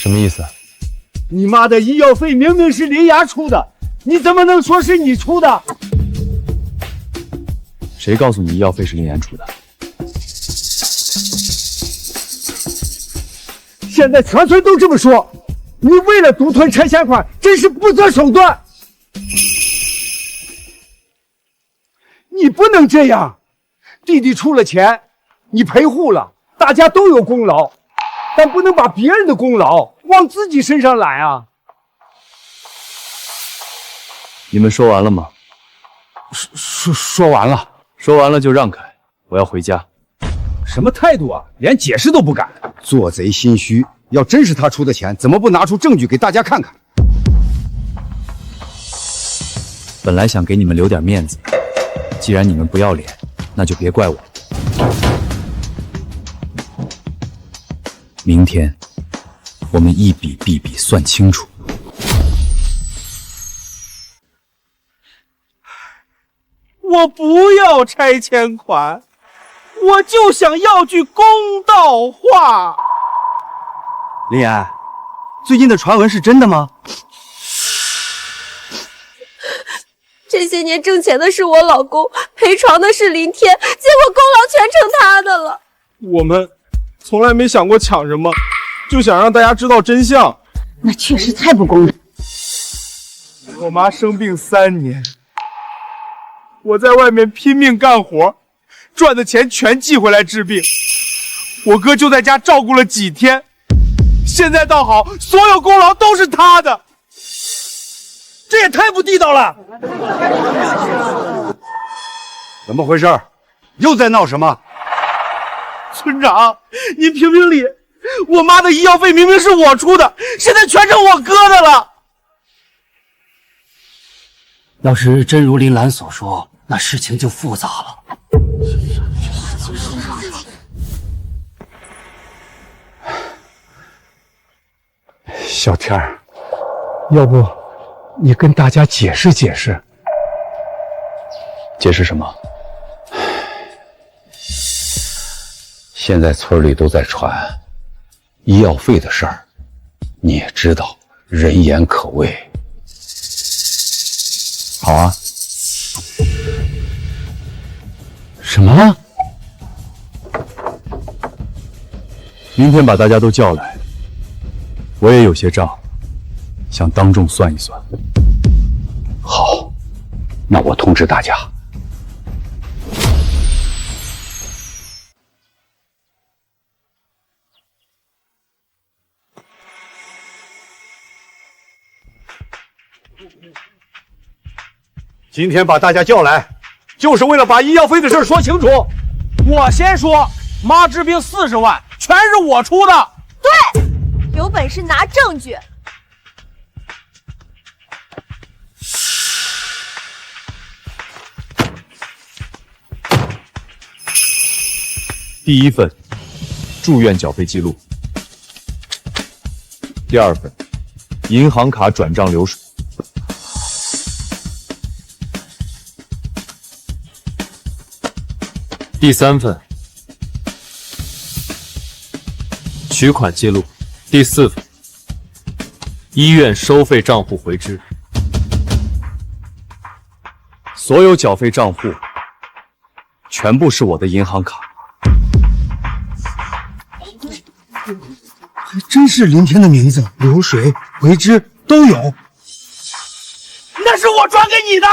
什么意思？你妈的医药费明明是林芽出的，你怎么能说是你出的？谁告诉你医药费是林岩出的？现在全村都这么说，你为了独吞拆迁款，真是不择手段。你不能这样，弟弟出了钱，你赔护了，大家都有功劳，但不能把别人的功劳往自己身上揽啊！你们说完了吗？说完了。说完了就让开，我要回家。什么态度啊？连解释都不敢。做贼心虚，要真是他出的钱，怎么不拿出证据给大家看看？本来想给你们留点面子，既然你们不要脸，那就别怪我。明天我们一笔笔笔算清楚。我不要拆迁款，我就想要句公道话。林岩，最近的传闻是真的吗？这些年挣钱的是我老公，赔偿的是林天，结果功劳全成他的了。我们从来没想过抢什么，就想让大家知道真相。那确实太不公平。我妈生病3年，我在外面拼命干活，赚的钱全寄回来治病。我哥就在家照顾了几天，现在倒好，所有功劳都是他的。这也太不地道了！怎么回事？又在闹什么？村长，您评评理，我妈的医药费明明是我出的，现在全成我哥的了。要是真如林兰所说，那事情就复杂了。小天儿，要不你跟大家解释解释？解释什么？现在村里都在传医药费的事儿，你也知道，人言可畏。好啊。什么？明天把大家都叫来，我也有些账，想当众算一算。好，那我通知大家。今天把大家叫来，就是为了把医药费的事说清楚。我先说，妈治病40万，全是我出的。对，有本事拿证据。第1份，住院缴费记录；第2份，银行卡转账流水；第3份，取款记录；第4份，医院收费账户回支。所有缴费账户全部是我的银行卡。还真是林天的名字，流水、回支都有。那是我转给你的，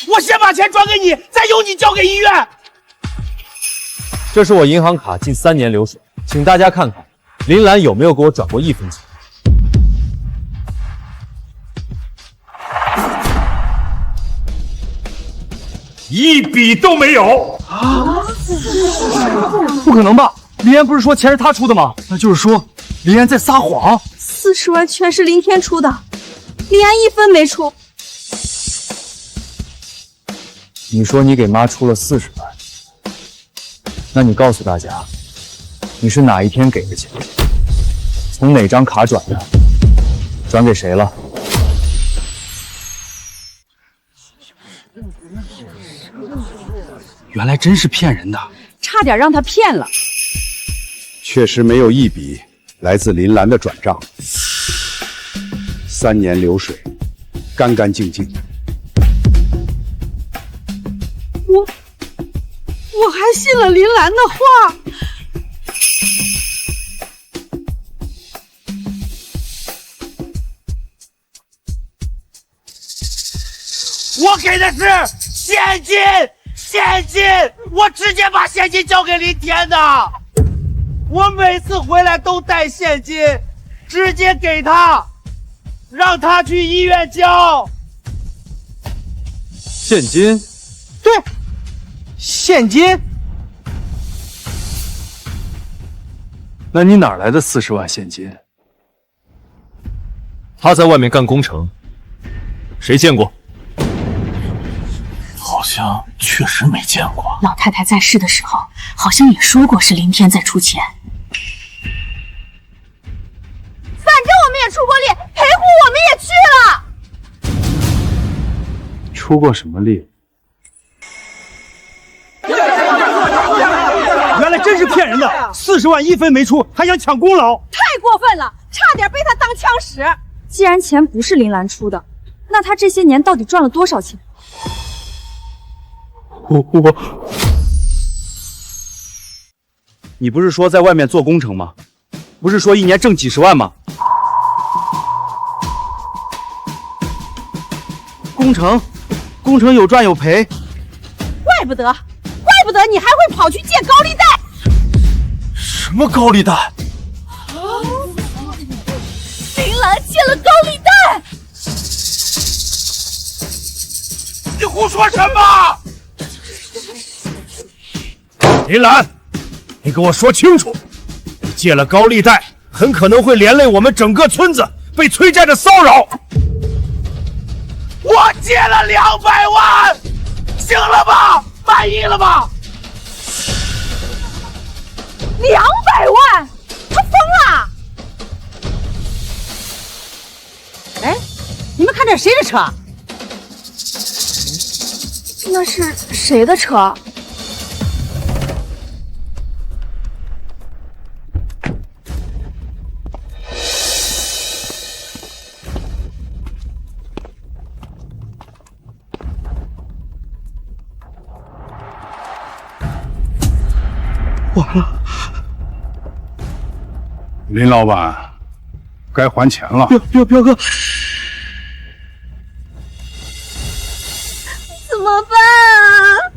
我先把钱转给你，再由你交给医院。这是我银行卡近3年流水，请大家看看林兰有没有给我转过1分钱。一笔都没有啊！不可能吧？林岩不是说钱是他出的吗？那就是说林岩在撒谎。40万全是林天出的，林安1分没出。你说你给妈出了40万，那你告诉大家，你是哪一天给的钱？从哪张卡转的？转给谁了？原来真是骗人的，差点让他骗了。确实没有一笔来自林兰的转账，3年流水，干干净净。我还信了林兰的话。我给的是现金，现金，我直接把现金交给林天的。我每次回来都带现金，直接给他，让他去医院交。现金？对，现金。那你哪来的40万现金？他在外面干工程，谁见过？好像确实没见过。老太太在世的时候，好像也说过是林天在出钱。反正我们也出过力，陪护我们也去了。出过什么力？原来真是骗人的，40万1分没出，还想抢功劳，太过分了，差点被他当枪使。既然钱不是林兰出的，那他这些年到底赚了多少钱？你不是说在外面做工程吗？不是说一年挣几十万吗？工程有赚有赔，怪不得你还会跑去借高利贷。什么高利贷？林兰借了高利贷。你胡说什么？林兰，你给我说清楚，你借了高利贷，很可能会连累我们整个村子被催债的骚扰。我借了200万，行了吧？满意了吧200万，他疯了！哎，你们看这是谁的车？那是谁的车？完了，林老板，该还钱了。彪哥，怎么办啊？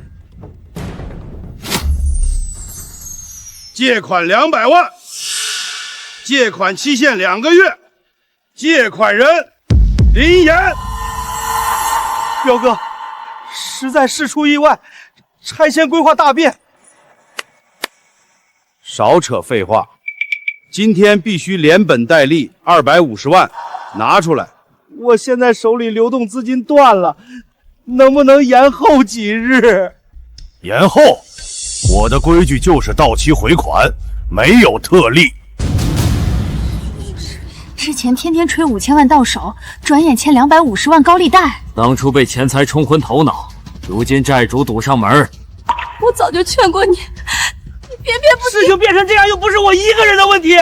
借款200万，借款期限2个月，借款人林岩。彪哥，实在事出意外，拆迁规划大变。少扯废话，今天必须连本带利250万拿出来。我现在手里流动资金断了，能不能延后几日？延后？我的规矩就是到期回款，没有特例。之前天天吹5000万到手，转眼欠250万高利贷。当初被钱财冲昏头脑，如今债主堵上门。我早就劝过你，你偏偏不听。事情变成这样，又不是我一个人的问题。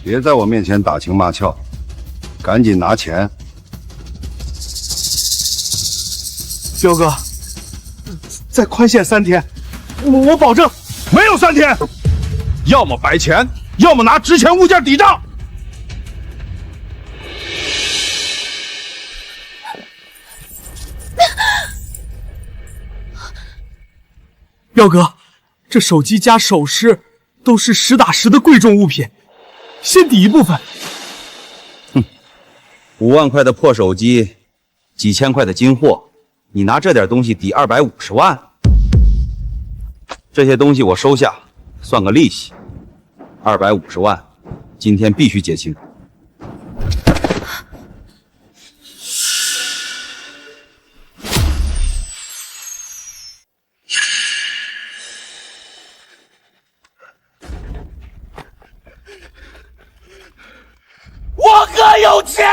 别在我面前打情骂俏，赶紧拿钱。彪哥，再宽限3天，我保证。没有3天，要么白钱，要么拿值钱物件抵账。彪哥，这手机加首饰都是实打实的贵重物品，先抵一部分。哼，5万块的破手机，几千块的金货，你拿这点东西抵250万？这些东西我收下，算个利息。250万，今天必须结清。我哥有钱，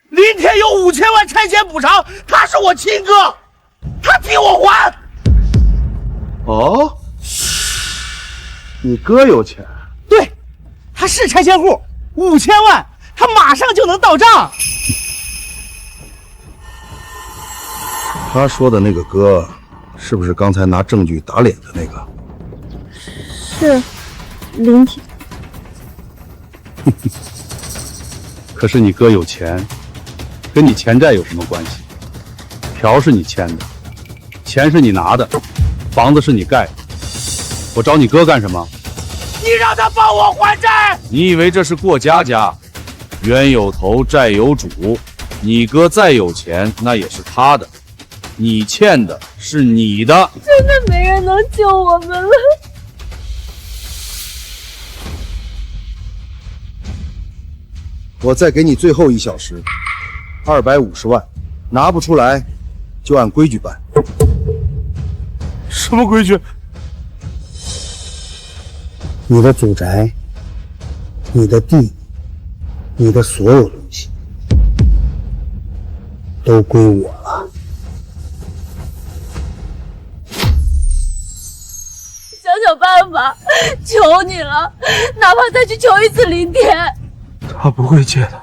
林天有5000万拆迁补偿，他是我亲哥，他替我还。哦，你哥有钱？对，他是拆迁户，5000万他马上就能到账。他说的那个哥，是不是刚才拿证据打脸的那个？是，林天。可是你哥有钱，跟你钱债有什么关系？条是你签的，钱是你拿的，房子是你盖的。我找你哥干什么？你让他帮我还债！你以为这是过家家？冤有头，债有主。你哥再有钱，那也是他的。你欠的是你的。真的没人能救我们了。我再给你最后1小时，250万，拿不出来就按规矩办。什么规矩？你的祖宅、你的地、你的所有东西都归我了。想办法，求你了，哪怕再去求一次林天。他不会借的，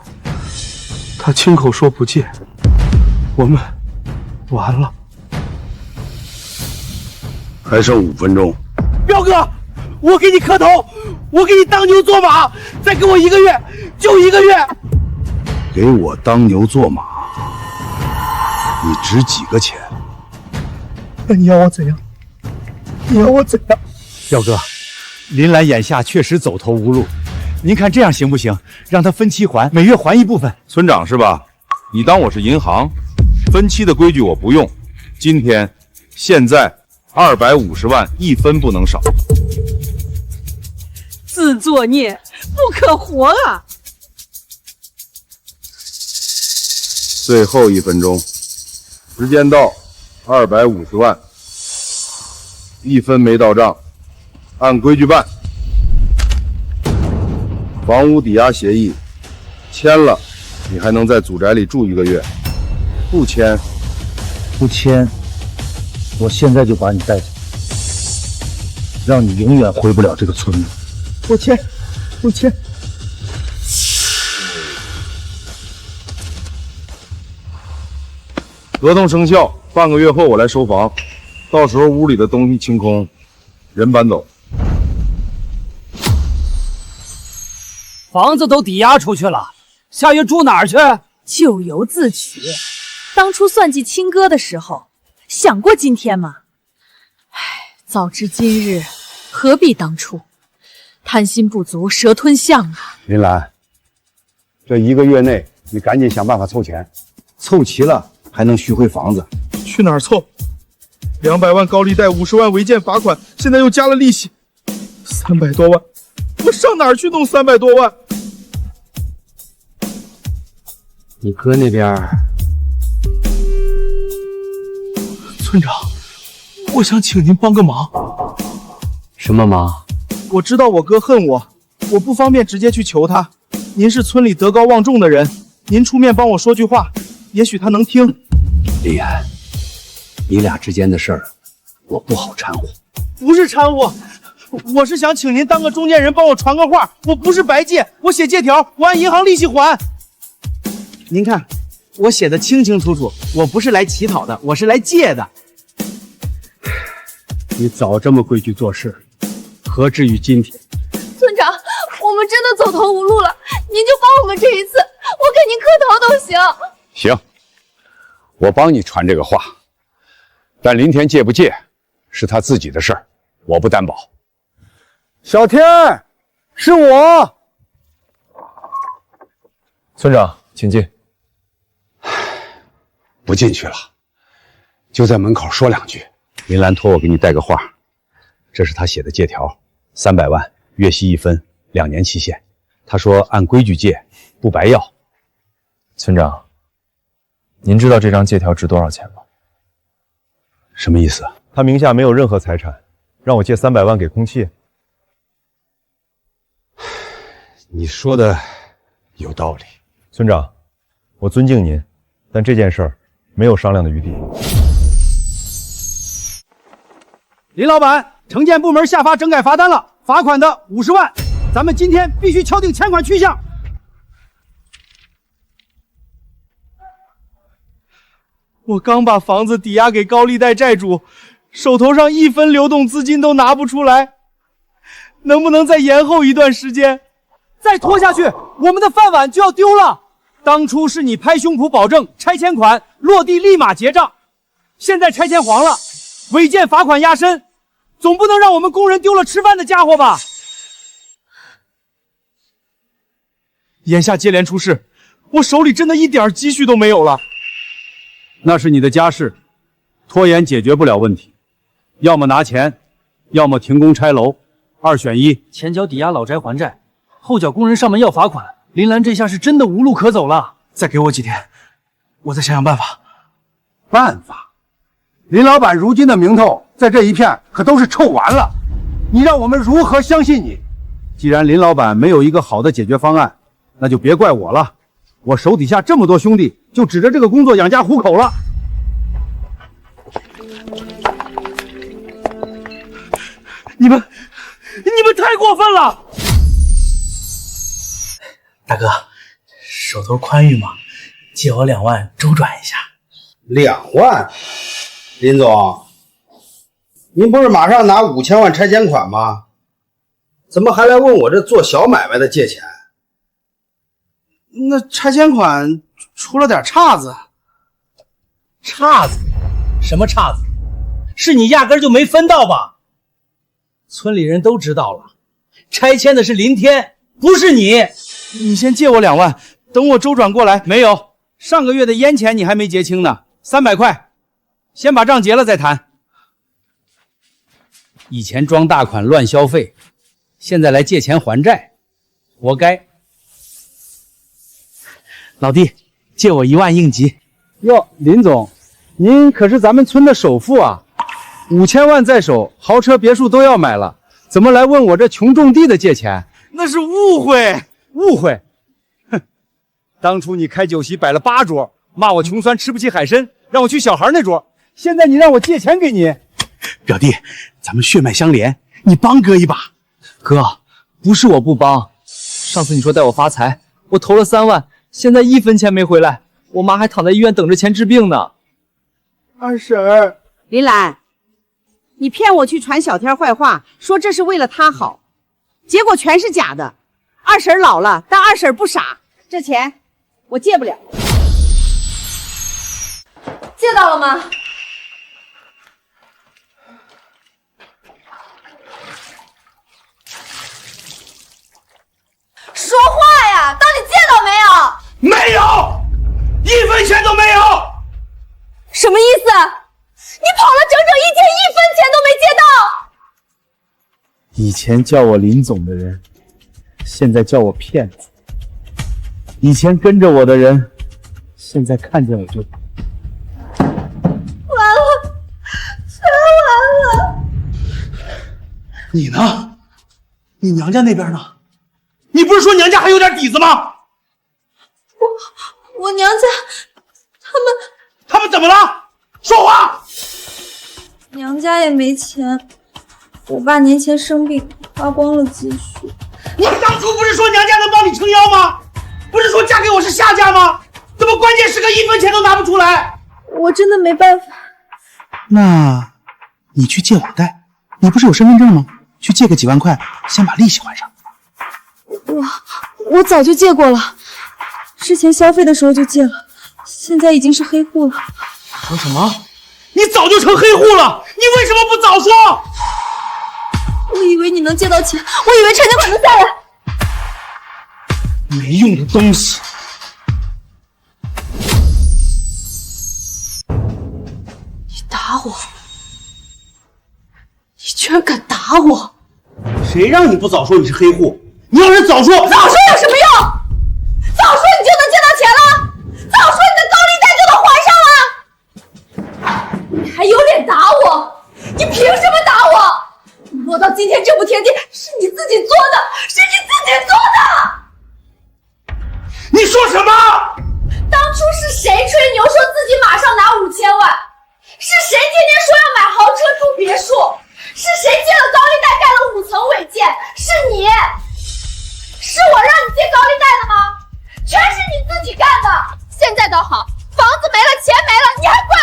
他亲口说不借，我们完了。还剩5分钟。彪哥，我给你磕头，我给你当牛做马，再给我1个月，就1个月。给我当牛做马，你值几个钱？那你要我怎样？你要我怎样？彪哥，林兰眼下确实走投无路，您看这样行不行？让他分期还，每月还一部分。村长是吧？你当我是银行？分期的规矩我不用。今天、现在250万1分不能少。自作孽不可活啊！最后1分钟，时间到，250万，1分没到账，按规矩办。房屋抵押协议签了，你还能在祖宅里住1个月；不签，我现在就把你带走，让你永远回不了这个村子。不签。合同生效，半个月后我来收房，到时候屋里的东西清空，人搬走。房子都抵押出去了，下月住哪儿去？咎由自取。当初算计亲哥的时候，想过今天吗？唉，早知今日，何必当初？贪心不足蛇吞象啊！林兰，这1个月内你赶紧想办法凑钱，凑齐了还能续回房子。去哪儿凑？200万高利贷，50万违建罚款，现在又加了利息，300多万，我上哪儿去弄300多万？你哥那边，村长，我想请您帮个忙。什么忙？我知道我哥恨我，我不方便直接去求他。您是村里德高望重的人，您出面帮我说句话，也许他能听。李岩，你俩之间的事儿，我不好掺和。不是掺和，我是想请您当个中间人，帮我传个话。我不是白借，我写借条，我按银行利息还。您看，我写的清清楚楚，我不是来乞讨的，我是来借的。你早这么规矩做事，何至于今天？村长，我们真的走投无路了，您就帮我们这一次，我给您磕头都行。行，我帮你传这个话，但林田借不借是他自己的事儿，我不担保。小天，是我。村长，请进。不进去了，就在门口说2句。林兰托我给你带个话，这是他写的借条，300万，月息1分，2年期限。他说按规矩借，不白要。村长，您知道这张借条值多少钱吗？什么意思？他名下没有任何财产，让我借300万给空气。你说的有道理。村长，我尊敬您，但这件事儿没有商量的余地。林老板，城建部门下发整改罚单了，罚款的50万，咱们今天必须敲定欠款去向。我刚把房子抵押给高利贷债主，手头上1分流动资金都拿不出来，能不能再延后一段时间？再拖下去，我们的饭碗就要丢了。当初是你拍胸脯保证拆迁款落地立马结账，现在拆迁黄了，违建罚款压身，总不能让我们工人丢了吃饭的家伙吧？眼下接连出事，我手里真的一点积蓄都没有了。那是你的家事，拖延解决不了问题，要么拿钱，要么停工拆楼，2选1。前脚抵押老宅还债，后脚工人上门要罚款，林兰这下是真的无路可走了。再给我几天，我再想想办法。办法？林老板如今的名头在这一片可都是臭完了，你让我们如何相信你？既然林老板没有一个好的解决方案，那就别怪我了。我手底下这么多兄弟，就指着这个工作养家糊口了。你们太过分了！大哥，手头宽裕吗？借我2万周转一下。2万？林总，您不是马上拿5000万拆迁款吗？怎么还来问我这做小买卖的借钱？那拆迁款出了点岔子。岔子？什么岔子？是你压根就没分到吧？村里人都知道了，拆迁的是林天，不是你。你先借我2万，等我周转过来。没有，上个月的烟钱你还没结清呢，300块，先把账结了再谈。以前装大款乱消费，现在来借钱还债，活该。老弟，借我1万应急。哟，林总，您可是咱们村的首富啊，5000万在手，豪车别墅都要买了，怎么来问我这穷种地的借钱？那是误会。误会？哼！当初你开酒席摆了8桌，骂我穷酸吃不起海参，让我去小孩那桌。现在你让我借钱给你，表弟，咱们血脉相连，你帮哥一把。哥，不是我不帮，上次你说带我发财，我投了3万，现在1分钱没回来，我妈还躺在医院等着钱治病呢。二婶，林兰，你骗我去传小天坏话，说这是为了他好，结果全是假的。二婶老了，但二婶不傻，这钱我借不了。借到了吗？说话呀！到底借到没有？没有，1分钱都没有。什么意思？你跑了整整1天，1分钱都没借到。以前叫我林总的人，现在叫我骗子；以前跟着我的人，现在看见我就……完了，全完了！你呢？你娘家那边呢？你不是说娘家还有点底子吗？我娘家，他们怎么了？说话！娘家也没钱，我爸年前生病，花光了积蓄。你当初不是说娘家能帮你撑腰吗？不是说嫁给我是下嫁吗？怎么关键时刻1分钱都拿不出来？我真的没办法。那，你去借网贷，你不是有身份证吗？去借个几万块，先把利息还上。我早就借过了，之前消费的时候就借了，现在已经是黑户了。说什么？你早就成黑户了，你为什么不早说？我以为你能借到钱，我以为拆迁款能下来。没用的东西！你打我！你居然敢打我！谁让你不早说你是黑户？你要是早说，早说有什么用？早说你就能借到钱了，早说你的高利贷就能还上了。你还有脸打我？你凭什么打我？你落到今天这步田地是你自己做的，是你自己做的。你说什么？当初是谁吹牛说自己马上拿5000万？是谁天天说要买豪车住别墅？是谁借了高利贷盖了5层违建？是你。是我让你借高利贷的吗？全是你自己干的。现在倒好，房子没了，钱没了，你还怪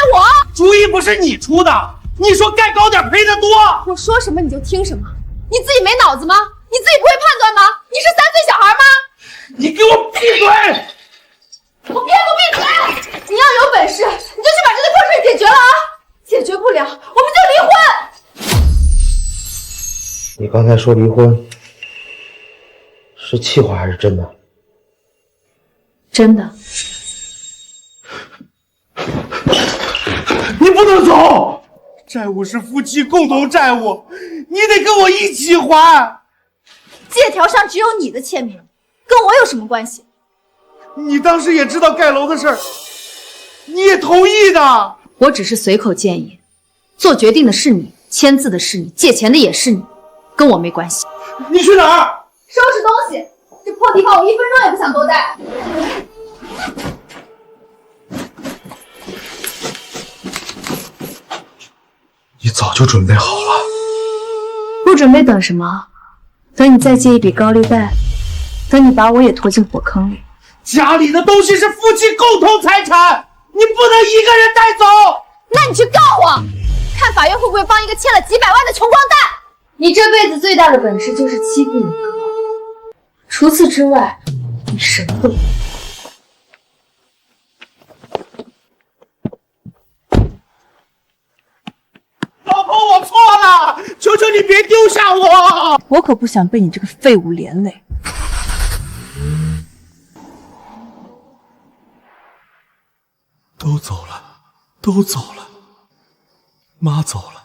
是你出的，你说盖高点赔的多。我说什么你就听什么，你自己没脑子吗？你自己不会判断吗？你是3岁小孩吗？你给我闭嘴！我偏不闭嘴！你要有本事，你就去把这个破事解决了啊！解决不了，我们就离婚。你刚才说离婚，是气话还是真的？真的。你不能走，债务是夫妻共同债务，你得跟我一起还。借条上只有你的签名，跟我有什么关系？你当时也知道盖楼的事儿，你也同意的。我只是随口建议，做决定的是你，签字的是你，借钱的也是你，跟我没关系。你去哪儿？收拾东西，这破地方我1分钟也不想多待。你早就准备好了。不准备等什么？等你再借一笔高利贷，等你把我也拖进火坑里。家里的东西是夫妻共同财产，你不能一个人带走。那你去告我，看法院会不会帮一个欠了几百万的穷光蛋。你这辈子最大的本事就是欺负你哥，除此之外，你什么都不会。老婆，我错了，求求你别丢下我！我可不想被你这个废物连累。都走了，都走了，妈走了，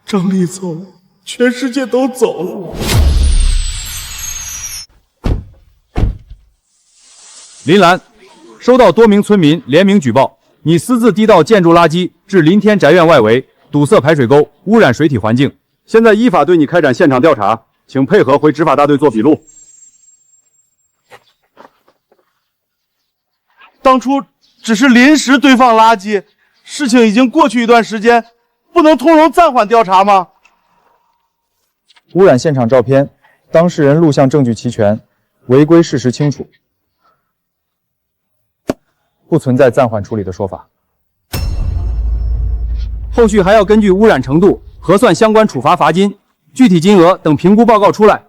张丽走了，全世界都走了。林兰，收到多名村民联名举报，你私自滴倒建筑垃圾至林天宅院外围，堵塞排水沟，污染水体环境。现在依法对你开展现场调查，请配合回执法大队做笔录。当初只是临时堆放垃圾，事情已经过去一段时间，不能通融暂缓调查吗？污染现场照片，当事人录像证据齐全，违规事实清楚，不存在暂缓处理的说法。后续还要根据污染程度核算相关处罚罚金，具体金额等评估报告出来。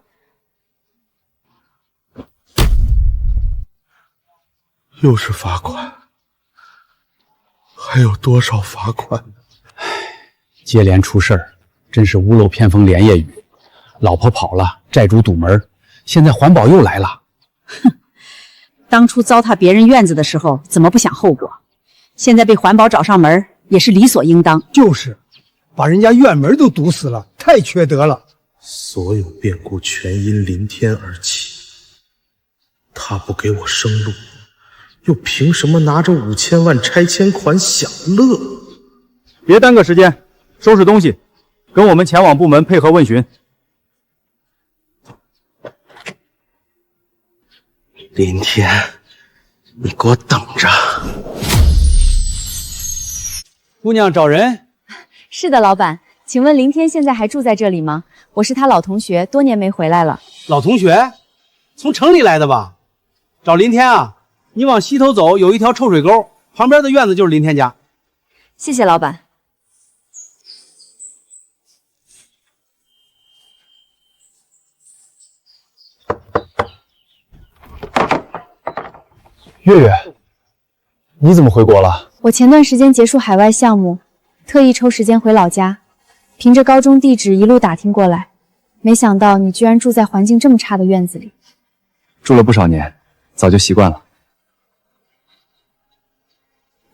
又是罚款，还有多少罚款？接连出事儿，真是屋漏偏逢连夜雨。老婆跑了，债主堵门，现在环保又来了。哼，当初糟蹋别人院子的时候，怎么不想后果？现在被环保找上门，也是理所应当。就是，把人家院门都堵死了，太缺德了。所有变故全因林天而起，他不给我生路，又凭什么拿着5000万拆迁款享乐？别耽搁时间，收拾东西，跟我们前往部门配合问询。林天，你给我等着！姑娘找人？是的，老板，请问林天现在还住在这里吗？我是他老同学，多年没回来了。老同学？从城里来的吧？找林天啊？你往西头走，有一条臭水沟，旁边的院子就是林天家。谢谢老板。月月，你怎么回国了？我前段时间结束海外项目，特意抽时间回老家，凭着高中地址一路打听过来，没想到你居然住在环境这么差的院子里。住了不少年，早就习惯了。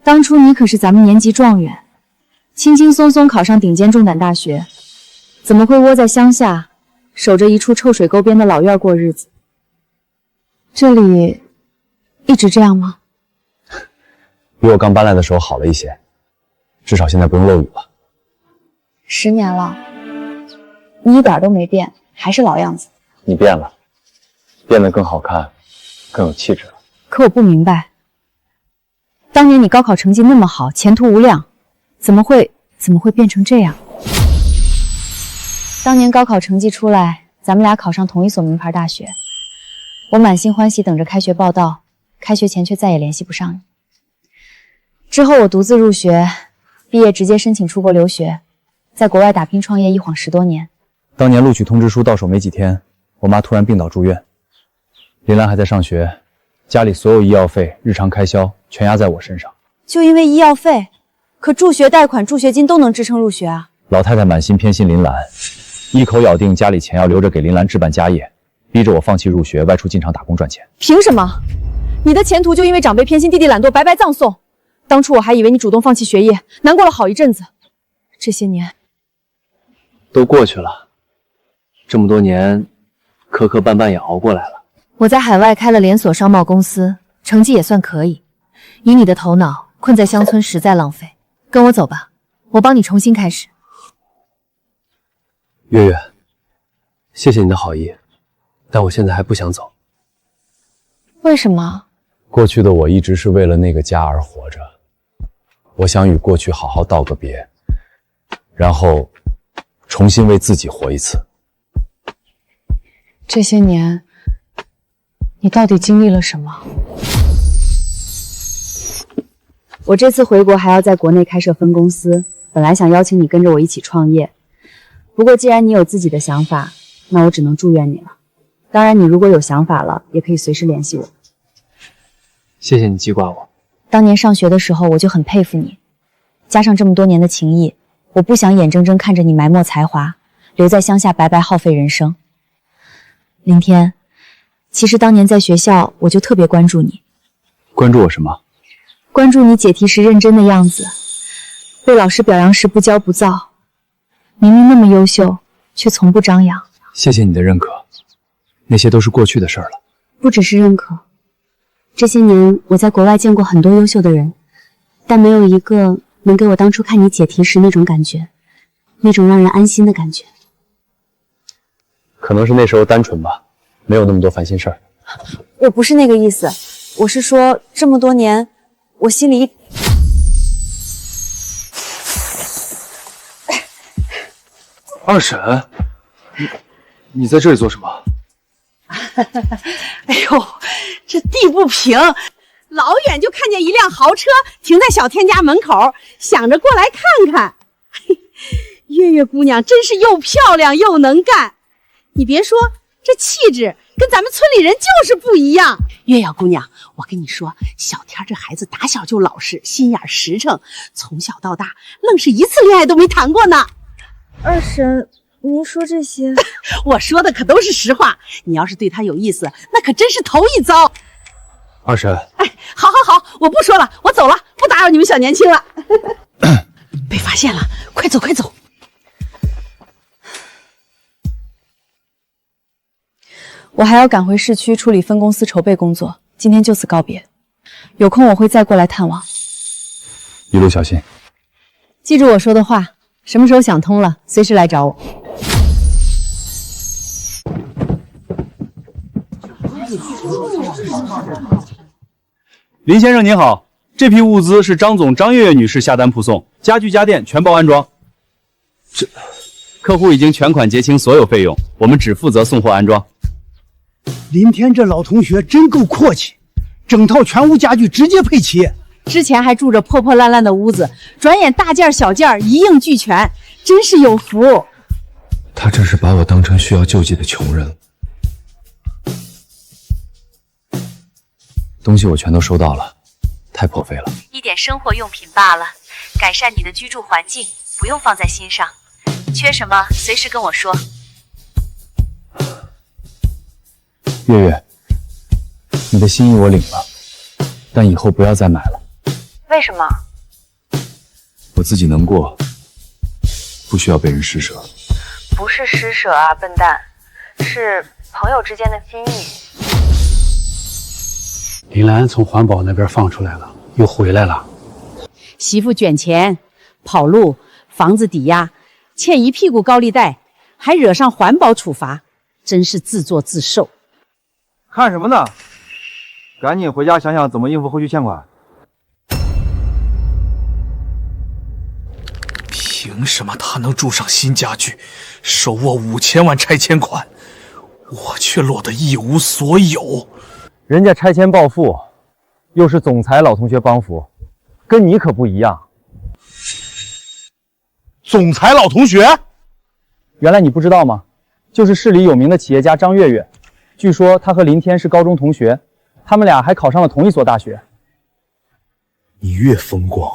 当初你可是咱们年级状元，轻轻松松考上顶尖重点大学，怎么会窝在乡下，守着一处臭水沟边的老院过日子？这里一直这样吗？比我刚搬来的时候好了一些，至少现在不用漏雨了。10年了，你一点都没变，还是老样子。你变了，变得更好看，更有气质了。可我不明白，当年你高考成绩那么好，前途无量，怎么会变成这样？当年高考成绩出来，咱们俩考上同一所名牌大学，我满心欢喜等着开学报到，开学前却再也联系不上你。之后我独自入学，毕业直接申请出国留学，在国外打拼创业，一晃10多年。当年录取通知书到手没几天，我妈突然病倒住院，林兰还在上学，家里所有医药费、日常开销全压在我身上。就因为医药费？可助学贷款、助学金都能支撑入学啊！老太太满心偏心林兰，一口咬定家里钱要留着给林兰置办家业，逼着我放弃入学，外出进厂打工赚钱。凭什么？你的前途就因为长辈偏心、弟弟懒惰白白葬送？当初我还以为你主动放弃学业，难过了好一阵子。这些年都过去了，这么多年磕磕绊绊也熬过来了。我在海外开了连锁商贸公司，成绩也算可以。以你的头脑，困在乡村实在浪费。跟我走吧，我帮你重新开始。月月，谢谢你的好意，但我现在还不想走。为什么？过去的我一直是为了那个家而活着，我想与过去好好道个别，然后重新为自己活一次。这些年，你到底经历了什么？我这次回国还要在国内开设分公司，本来想邀请你跟着我一起创业，不过既然你有自己的想法，那我只能祝愿你了。当然，你如果有想法了，也可以随时联系我。谢谢你记挂我。当年上学的时候，我就很佩服你，加上这么多年的情谊，我不想眼睁睁看着你埋没才华，留在乡下白白耗费人生。林天，其实当年在学校我就特别关注你。关注我什么？关注你解题时认真的样子，被老师表扬时不骄不躁，明明那么优秀，却从不张扬。谢谢你的认可，那些都是过去的事儿了。不只是认可，这些年我在国外见过很多优秀的人，但没有一个能给我当初看你解题时那种感觉，那种让人安心的感觉。可能是那时候单纯吧，没有那么多烦心事儿。我不是那个意思，我是说这么多年，我心里二婶，你在这里做什么？哎呦，这地不平，老远就看见一辆豪车停在小天家门口，想着过来看看。嘿，月月姑娘真是又漂亮又能干，你别说，这气质跟咱们村里人就是不一样。月瑶姑娘，我跟你说，小天这孩子打小就老实，心眼实诚，从小到大愣是一次恋爱都没谈过呢。二婶，您说这些，我说的可都是实话。你要是对他有意思，那可真是头一遭。二婶，哎，好，我不说了，我走了，不打扰你们小年轻了。被发现了，快走！我还要赶回市区处理分公司筹备工作，今天就此告别。有空我会再过来探望。一路小心。记住我说的话，什么时候想通了，随时来找我。林先生您好，这批物资是张总张月月女士下单铺送，家具家电全包安装。这客户已经全款结清所有费用，我们只负责送货安装。林天这老同学真够阔气，整套全屋家具直接配齐。之前还住着破破烂烂的屋子，转眼大件小件一应俱全，真是有福。他真是把我当成需要救济的穷人。东西我全都收到了，太破费了。一点生活用品罢了，改善你的居住环境，不用放在心上。缺什么随时跟我说。月月，你的心意我领了，但以后不要再买了。为什么？我自己能过，不需要被人施舍。不是施舍啊，笨蛋，是朋友之间的心意。林兰从环保那边放出来了，又回来了。媳妇卷钱、跑路、房子抵押，欠一屁股高利贷，还惹上环保处罚，真是自作自受。看什么呢？赶紧回家想想怎么应付后续欠款。凭什么他能住上新家具，手握5000万拆迁款，我却落得一无所有？人家拆迁暴富，又是总裁老同学帮扶，跟你可不一样。总裁老同学？原来你不知道吗？就是市里有名的企业家张月月，据说他和林天是高中同学，他们俩还考上了同一所大学。你越风光，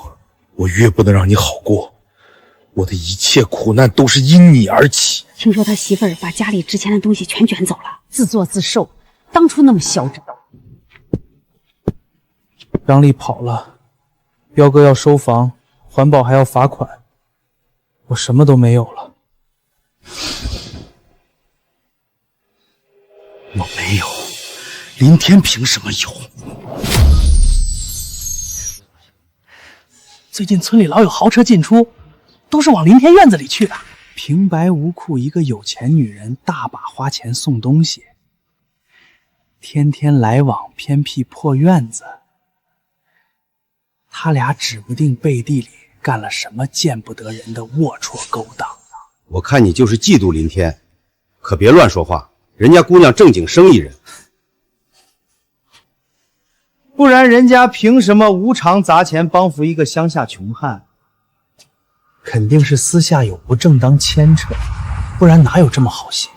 我越不能让你好过。我的一切苦难都是因你而起。听说他媳妇儿把家里值钱的东西全卷走了，自作自受，当初那么嚣张。张丽跑了，彪哥要收房，环保还要罚款，我什么都没有了。我没有，林天凭什么有？最近村里老有豪车进出，都是往林天院子里去的。平白无故一个有钱女人大把花钱送东西，天天来往偏僻破院子，他俩指不定背地里干了什么见不得人的龌龊勾当。我看你就是嫉妒林天，可别乱说话，人家姑娘正经生意人。不然人家凭什么无偿砸钱帮扶一个乡下穷汉？肯定是私下有不正当牵扯，不然哪有这么好心？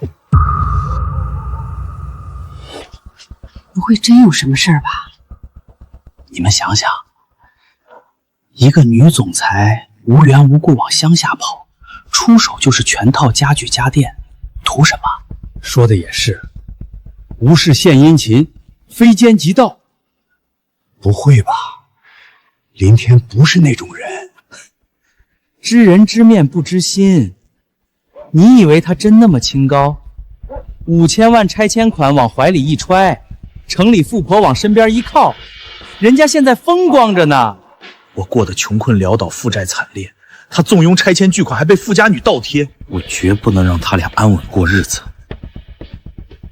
不会真有什么事儿吧？你们想想，一个女总裁无缘无故往乡下跑，出手就是全套家具家电，图什么？说的也是，无事献殷勤，非奸即盗。不会吧？林天不是那种人。知人知面不知心，你以为他真那么清高？5000万拆迁款往怀里一揣，城里富婆往身边一靠，人家现在风光着呢。我过得穷困潦倒，负债惨烈，他纵容拆迁巨款，还被富家女倒贴。我绝不能让他俩安稳过日子。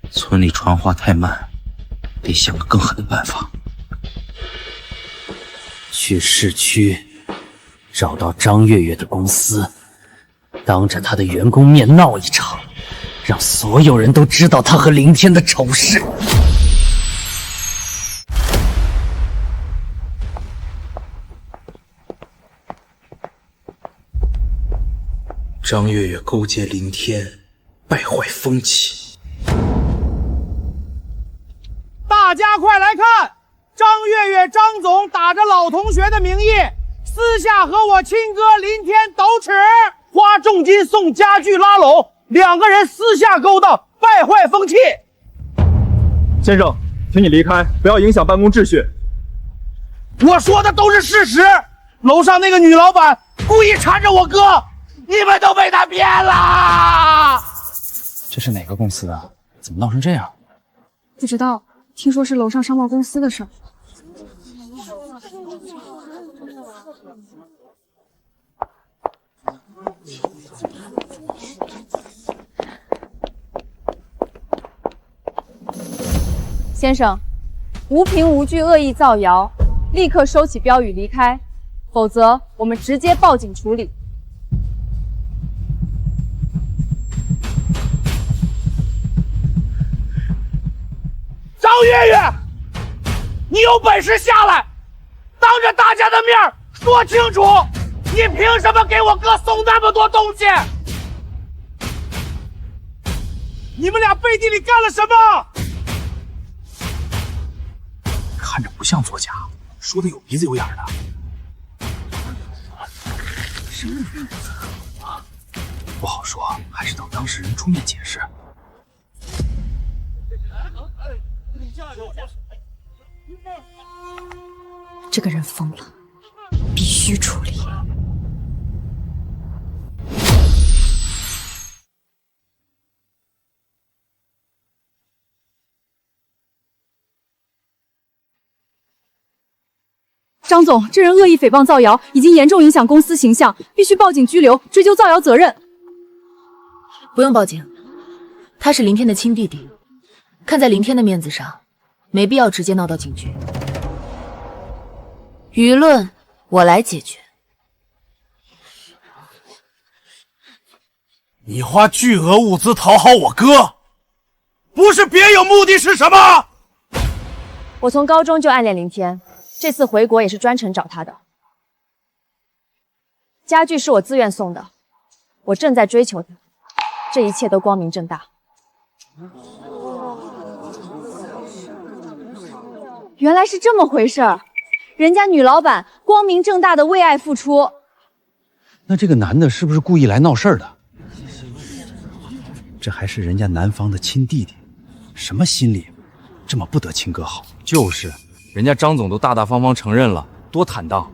村里传话太慢，得想个更狠的办法。去市区找到张月月的公司，当着他的员工面闹一场，让所有人都知道他和林天的丑事。张月月勾结林天，败坏风气。大家快来看，张月月张总打着老同学的名义，私下和我亲哥林天斗齿，花重金送家具拉拢，两个人私下勾当，败坏风气。先生，请你离开，不要影响办公秩序。我说的都是事实，楼上那个女老板故意缠着我哥，你们都被他骗了。这是哪个公司啊？怎么闹成这样？不知道，听说是楼上商贸公司的事儿。先生，无凭无据恶意造谣，立刻收起标语离开，否则我们直接报警处理。张月月，你有本事下来，当着大家的面说清楚，你凭什么给我哥送那么多东西？你们俩背地里干了什么？看着不像作假，说的有鼻子有眼的。不好说，还是等当事人出面解释。这个人疯了，必须处理。张总，这人恶意诽谤造谣，已经严重影响公司形象，必须报警拘留，追究造谣责任。不用报警，他是林天的亲弟弟，看在林天的面子上，没必要直接闹到警局。舆论我来解决。你花巨额物资讨好我哥，不是别有目的是什么？我从高中就暗恋林天，这次回国也是专程找他的。家具是我自愿送的，我正在追求他，这一切都光明正大。原来是这么回事儿，人家女老板光明正大的为爱付出。那这个男的是不是故意来闹事儿的？这还是人家男方的亲弟弟，什么心理，这么不得亲哥好？就是，人家张总都大大方方承认了，多坦荡。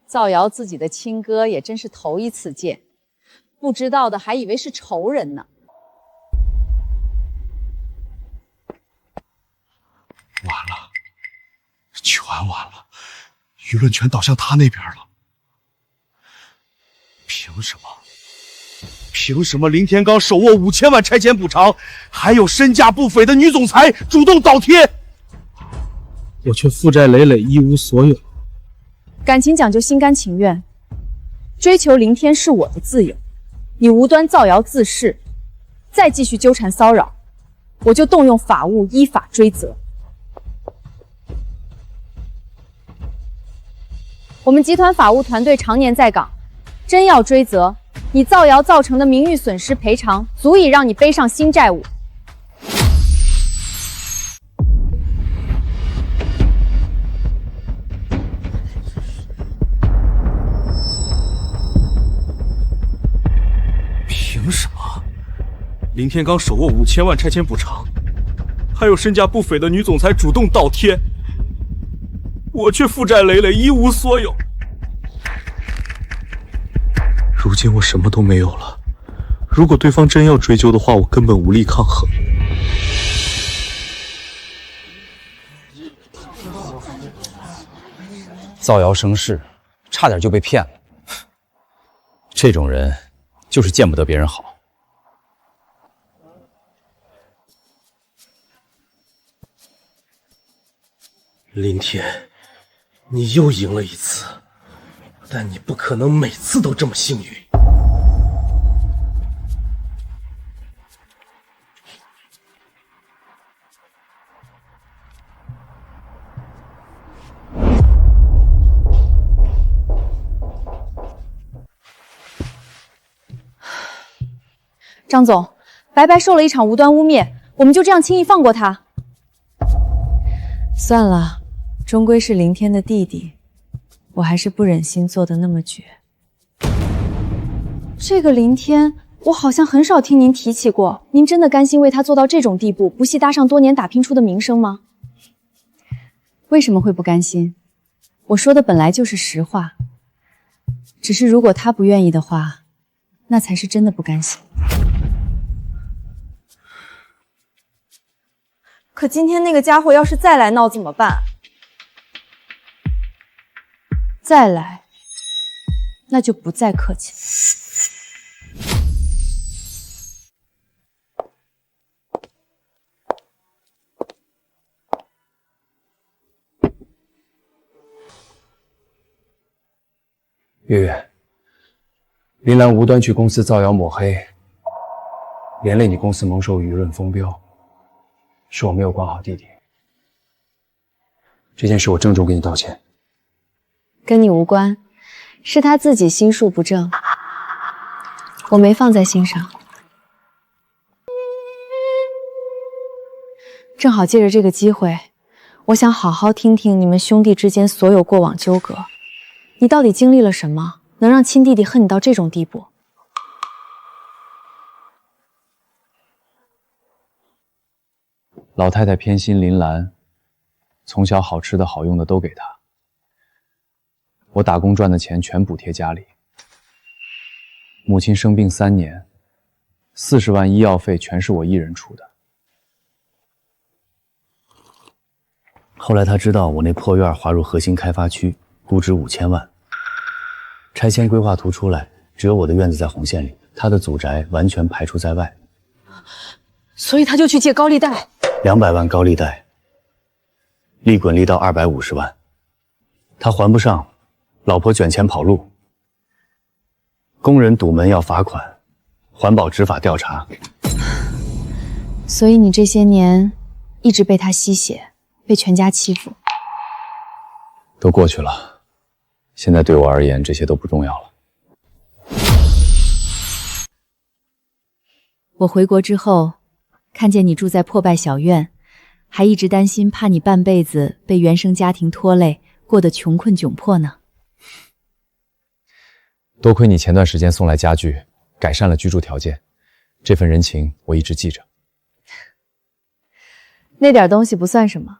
造谣自己的亲哥也真是头一次见，不知道的还以为是仇人呢。完了，全完了，舆论全倒向他那边了。凭什么？凭什么林天罡手握5000万拆迁补偿，还有身价不菲的女总裁主动倒贴，我却负债累累，一无所有？感情讲究心甘情愿，追求林天是我的自由，你无端造谣自恃，再继续纠缠骚扰，我就动用法务依法追责。我们集团法务团队常年在岗，真要追责，你造谣造成的名誉损失赔偿，足以让你背上新债务。凭什么？林天罡手握5000万拆迁补偿，还有身价不菲的女总裁主动倒贴，我却负债累累，一无所有。如今我什么都没有了，如果对方真要追究的话，我根本无力抗衡。造谣生事，差点就被骗了。这种人就是见不得别人好。林天，你又赢了一次，但你不可能每次都这么幸运。张总，白白受了一场无端污蔑，我们就这样轻易放过他？算了，终归是林天的弟弟，我还是不忍心做得那么绝。这个林天，我好像很少听您提起过，您真的甘心为他做到这种地步，不惜搭上多年打拼出的名声吗？为什么会不甘心？我说的本来就是实话，只是如果他不愿意的话，那才是真的不甘心。可今天那个家伙要是再来闹怎么办？再来，那就不再客气。月月，林兰无端去公司造谣抹黑，连累你公司蒙受舆论风标，是我没有管好弟弟。这件事我郑重给你道歉。跟你无关，是他自己心术不正，我没放在心上。正好借着这个机会，我想好好听听你们兄弟之间所有过往纠葛。你到底经历了什么，能让亲弟弟恨你到这种地步？老太太偏心林兰，从小好吃的好用的都给她，我打工赚的钱全补贴家里。母亲生病3年，40万医药费全是我一人出的。后来他知道我那破院划入核心开发区，估值5000万，拆迁规划图出来，只有我的院子在红线里，他的祖宅完全排除在外。所以他就去借高利贷。200万高利贷，利滚利到250万，他还不上，老婆卷钱跑路，工人堵门要罚款，环保执法调查。所以你这些年一直被他吸血，被全家欺负。都过去了，现在对我而言这些都不重要了。我回国之后，看见你住在破败小院，还一直担心怕你半辈子被原生家庭拖累，过得穷困窘迫呢。多亏你前段时间送来家具，改善了居住条件，这份人情我一直记着。那点东西不算什么，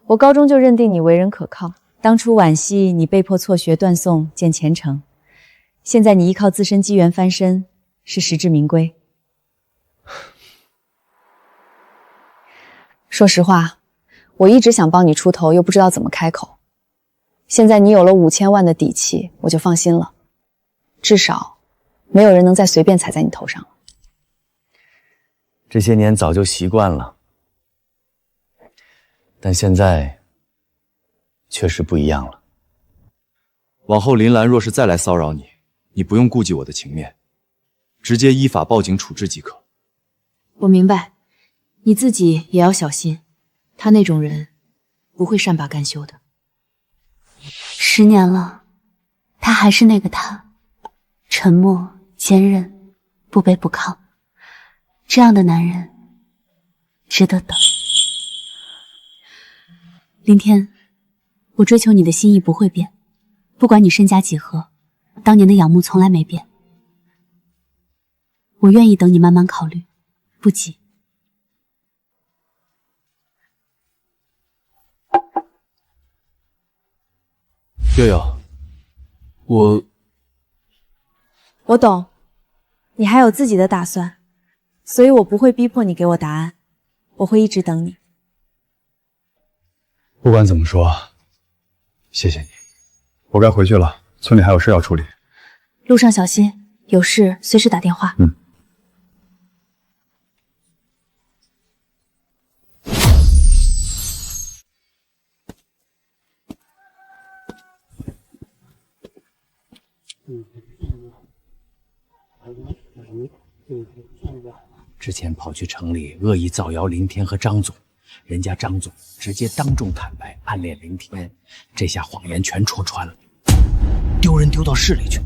我高中就认定你为人可靠。当初惋惜你被迫辍学断送见前程，现在你依靠自身机缘翻身，是实至名归。说实话，我一直想帮你出头，又不知道怎么开口。现在你有了5000万的底气，我就放心了，至少没有人能再随便踩在你头上了。这些年早就习惯了，但现在确实不一样了。往后林兰若是再来骚扰你，你不用顾忌我的情面，直接依法报警处置即可。我明白，你自己也要小心，他那种人不会善罢甘休的。10年了，他还是那个他，沉默、坚韧、不卑不亢。这样的男人值得等。林天，我追求你的心意不会变，不管你身家几何，当年的仰慕从来没变。我愿意等你慢慢考虑，不急。悠悠，我懂，你还有自己的打算，所以我不会逼迫你给我答案，我会一直等你。不管怎么说，谢谢你。我该回去了，村里还有事要处理。路上小心，有事随时打电话。之前跑去城里恶意造谣林天和张总，人家张总直接当众坦白暗恋林天，这下谎言全戳穿了，丢人丢到市里去。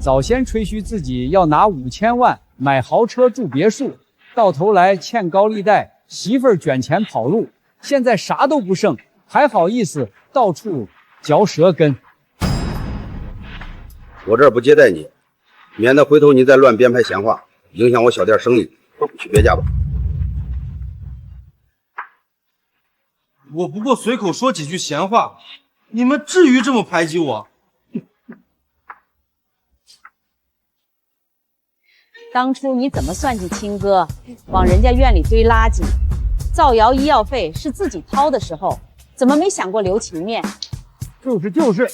早先吹嘘自己要拿5000万买豪车住别墅，到头来欠高利贷，媳妇儿卷钱跑路，现在啥都不剩，还好意思到处嚼舌根。我这儿不接待你，免得回头你再乱编排闲话，影响我小店生意。去别家吧。我不过随口说几句闲话，你们至于这么排挤我？当初你怎么算计亲哥，往人家院里堆垃圾，造谣医药费是自己掏的时候，怎么没想过留情面？就是，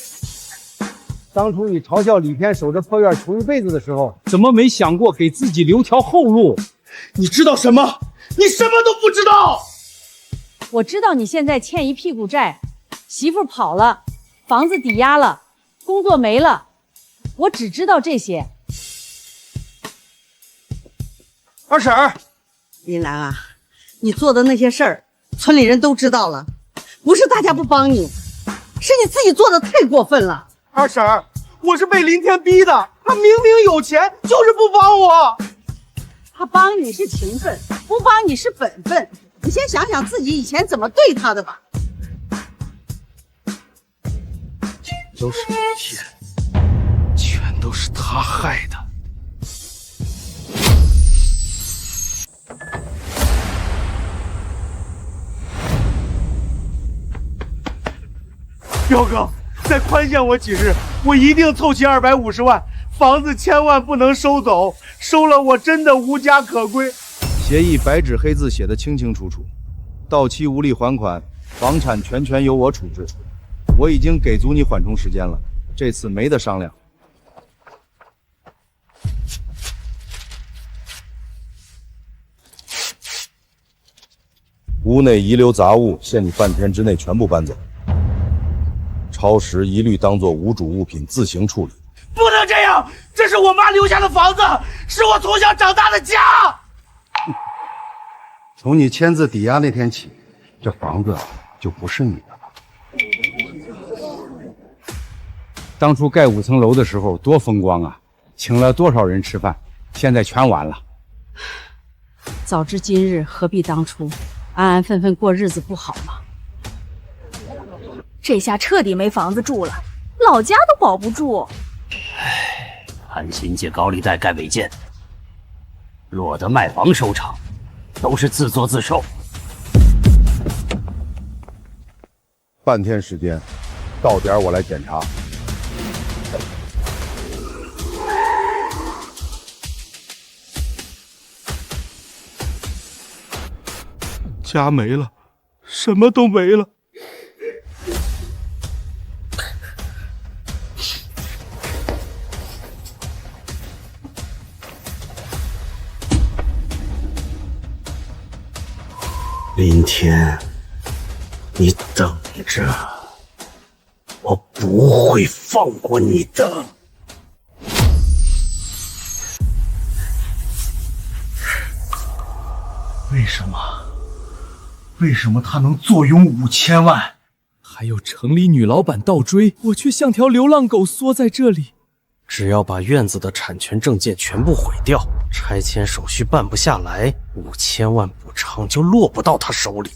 当初你嘲笑李天守着破院穷一辈子的时候，怎么没想过给自己留条后路？你知道什么？你什么都不知道。我知道你现在欠一屁股债，媳妇跑了，房子抵押了，工作没了，我只知道这些。二婶儿，林兰啊，你做的那些事儿，村里人都知道了，不是大家不帮你，是你自己做的太过分了。二婶儿，我是被林天逼的，他明明有钱，就是不帮我。他帮你是情分，不帮你是本分。你先想想自己以前怎么对他的吧。都是林天，全都是他害的。彪哥，再宽限我几日，我一定凑齐250万，房子千万不能收走，收了我真的无家可归。协议白纸黑字写的清清楚楚，到期无力还款，房产全由我处置。我已经给足你缓冲时间了，这次没得商量。屋内遗留杂物，限你半天之内全部搬走。超时一律当作无主物品自行处理。不能这样，这是我妈留下的房子，是我从小长大的家。从你签字抵押那天起，这房子就不是你的了。当初盖5层楼的时候多风光啊，请了多少人吃饭，现在全完了。早知今日，何必当初？安安分分过日子不好吗？这下彻底没房子住了，老家都保不住。韩信借高利贷盖违建，落得卖房收场，都是自作自受。半天时间，到点我来检查。家没了，什么都没了。林天，你等着，我不会放过你的。为什么？为什么他能坐拥5000万？还有城里女老板倒追，我却像条流浪狗缩在这里。只要把院子的产权证件全部毁掉，拆迁手续办不下来，5000万补偿就落不到他手里。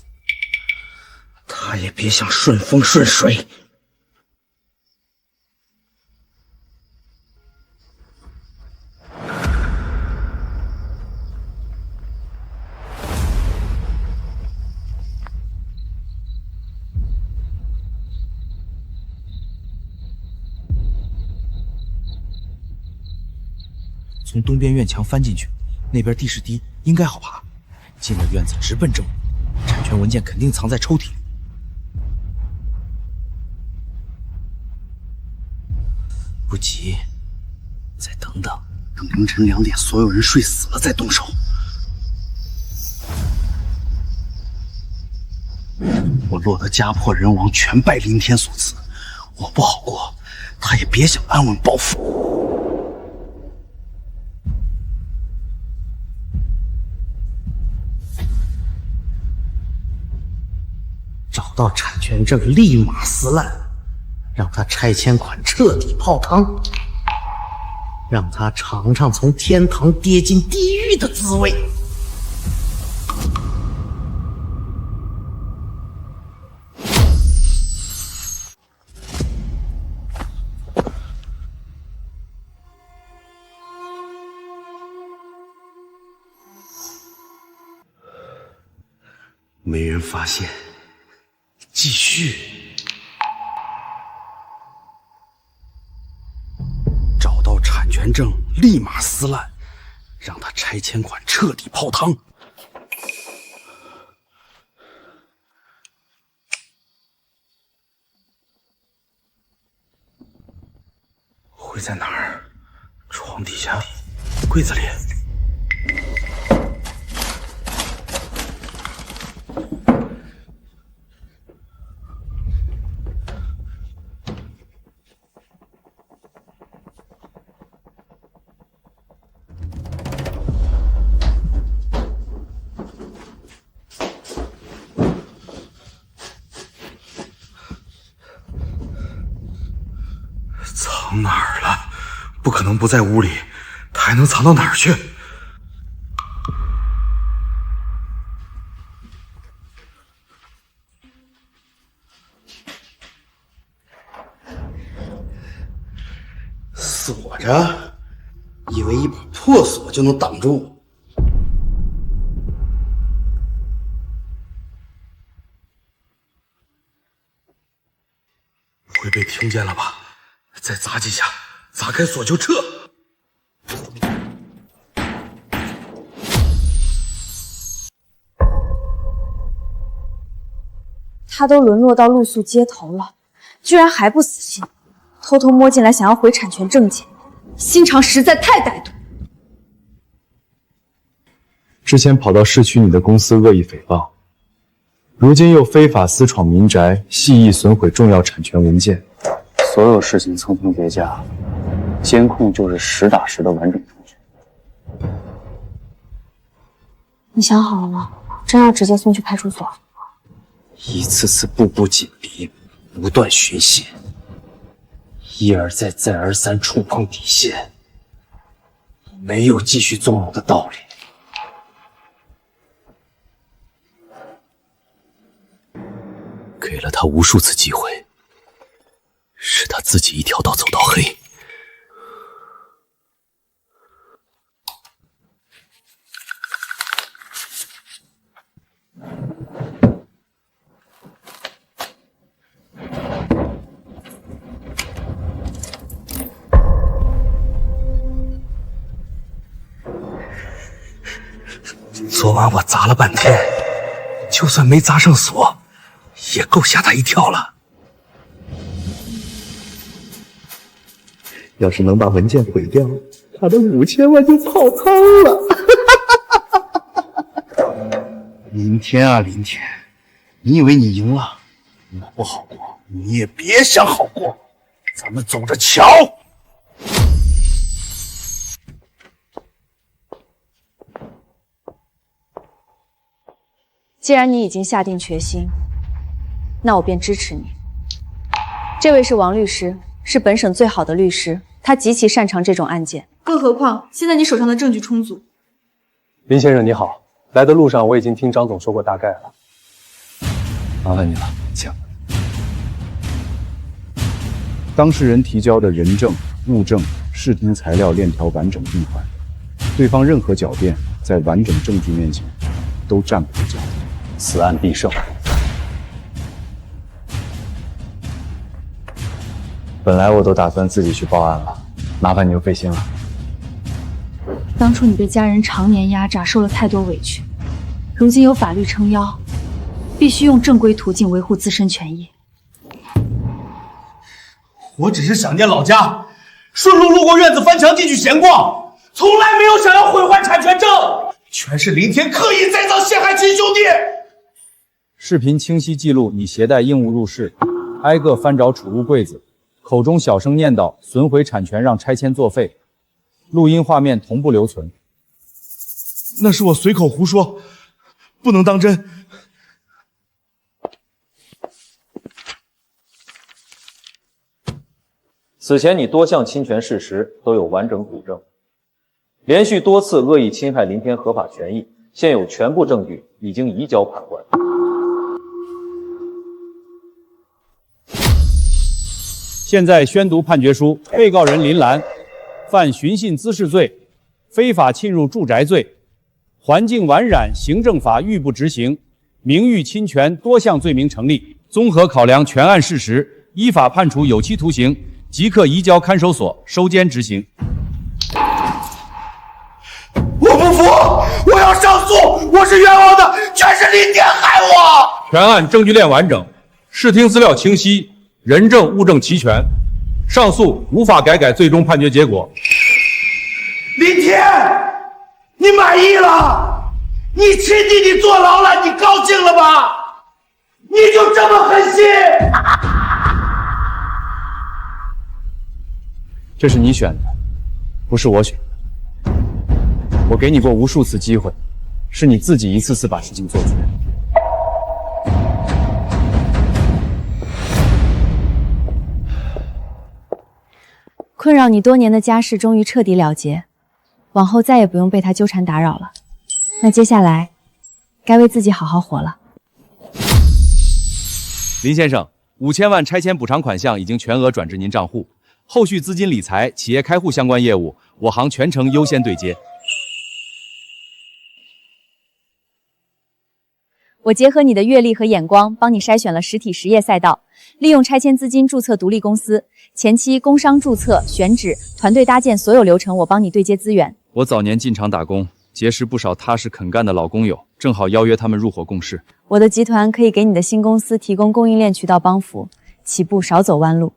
他也别想顺风顺水。从东边院墙翻进去，那边地势低，应该好爬。进了院子直奔正午，产权文件肯定藏在抽屉里。不急，再等等，等凌晨2点，所有人睡死了再动手。我落得家破人亡，全拜林天所赐。我不好过，他也别想安稳报复。找到产权证，立马撕烂，让他拆迁款彻底泡汤，让他尝尝从天堂跌进地狱的滋味。没人发现。继续，找到产权证，立马撕烂，让他拆迁款彻底泡汤。会在哪儿？床底下，柜子里。藏哪儿了？不可能不在屋里，他还能藏到哪儿去？锁着，以为一把破锁就能挡住。会被听见了吧？再砸几下，砸开锁就撤。他都沦落到露宿街头了，居然还不死心，偷偷摸进来想要毁产权证件，心肠实在太歹毒。之前跑到市区你的公司恶意诽谤，如今又非法私闯民宅，蓄意损毁重要产权文件。所有事情层层叠加，监控就是实打实的完整证据。你想好了吗？真要直接送去派出所？一次次步步紧逼，不断寻衅，一而再再而三触碰底线，没有继续纵容的道理。了他无数次机会，是他自己一条道走到黑。昨晚我砸了半天，就算没砸上锁，也够吓他一跳了。要是能把文件毁掉，他的5000万就泡汤了。林天啊，林天，你以为你赢了，我不好过，你也别想好过。咱们走着瞧。既然你已经下定决心，那我便支持你。这位是王律师，是本省最好的律师，他极其擅长这种案件。更何况现在你手上的证据充足。林先生你好，来的路上我已经听张总说过大概了，麻烦你了，请。当事人提交的人证、物证、视听材料链条完整闭环，对方任何狡辩，在完整证据面前都站不住脚。此案必胜。本来我都打算自己去报案了，麻烦你又费心了。当初你被家人常年压榨，受了太多委屈，如今有法律撑腰，必须用正规途径维护自身权益。我只是想念老家，顺路路过院子翻墙进去闲逛，从来没有想要毁坏产权证，全是林天刻意栽赃陷害亲兄弟。视频清晰记录你携带硬物入室，挨个翻找储物柜子，口中小声念叨损毁产权让拆迁作废，录音画面同步留存。那是我随口胡说，不能当真。此前你多项侵权事实都有完整补证，连续多次恶意侵害林天合法权益，现有全部证据已经移交判官。现在宣读判决书，被告人林兰犯寻衅滋事罪、非法侵入住宅罪、环境污染行政法预不执行、名誉侵权多项罪名成立，综合考量全案事实，依法判处有期徒刑，即刻移交看守所收监执行。我不服，我要上诉，我是冤枉的，全是林天害我。全案证据链完整，视听资料清晰，人证物证齐全，上诉无法改最终判决结果。林天，你满意了？你亲弟弟坐牢了，你高兴了吧？你就这么狠心？这是你选的，不是我选的。我给你过无数次机会，是你自己一次次把事情做出来。困扰你多年的家事终于彻底了结，往后再也不用被他纠缠打扰了。那接下来，该为自己好好活了。林先生，5000万拆迁补偿款项已经全额转至您账户，后续资金理财、企业开户相关业务，我行全程优先对接。我结合你的阅历和眼光，帮你筛选了实体实业赛道，利用拆迁资金注册独立公司，前期工商注册、选址、团队搭建所有流程，我帮你对接资源。我早年进厂打工，结识不少踏实肯干的老工友，正好邀约他们入伙共事。我的集团可以给你的新公司提供供应链渠道帮扶，起步少走弯路。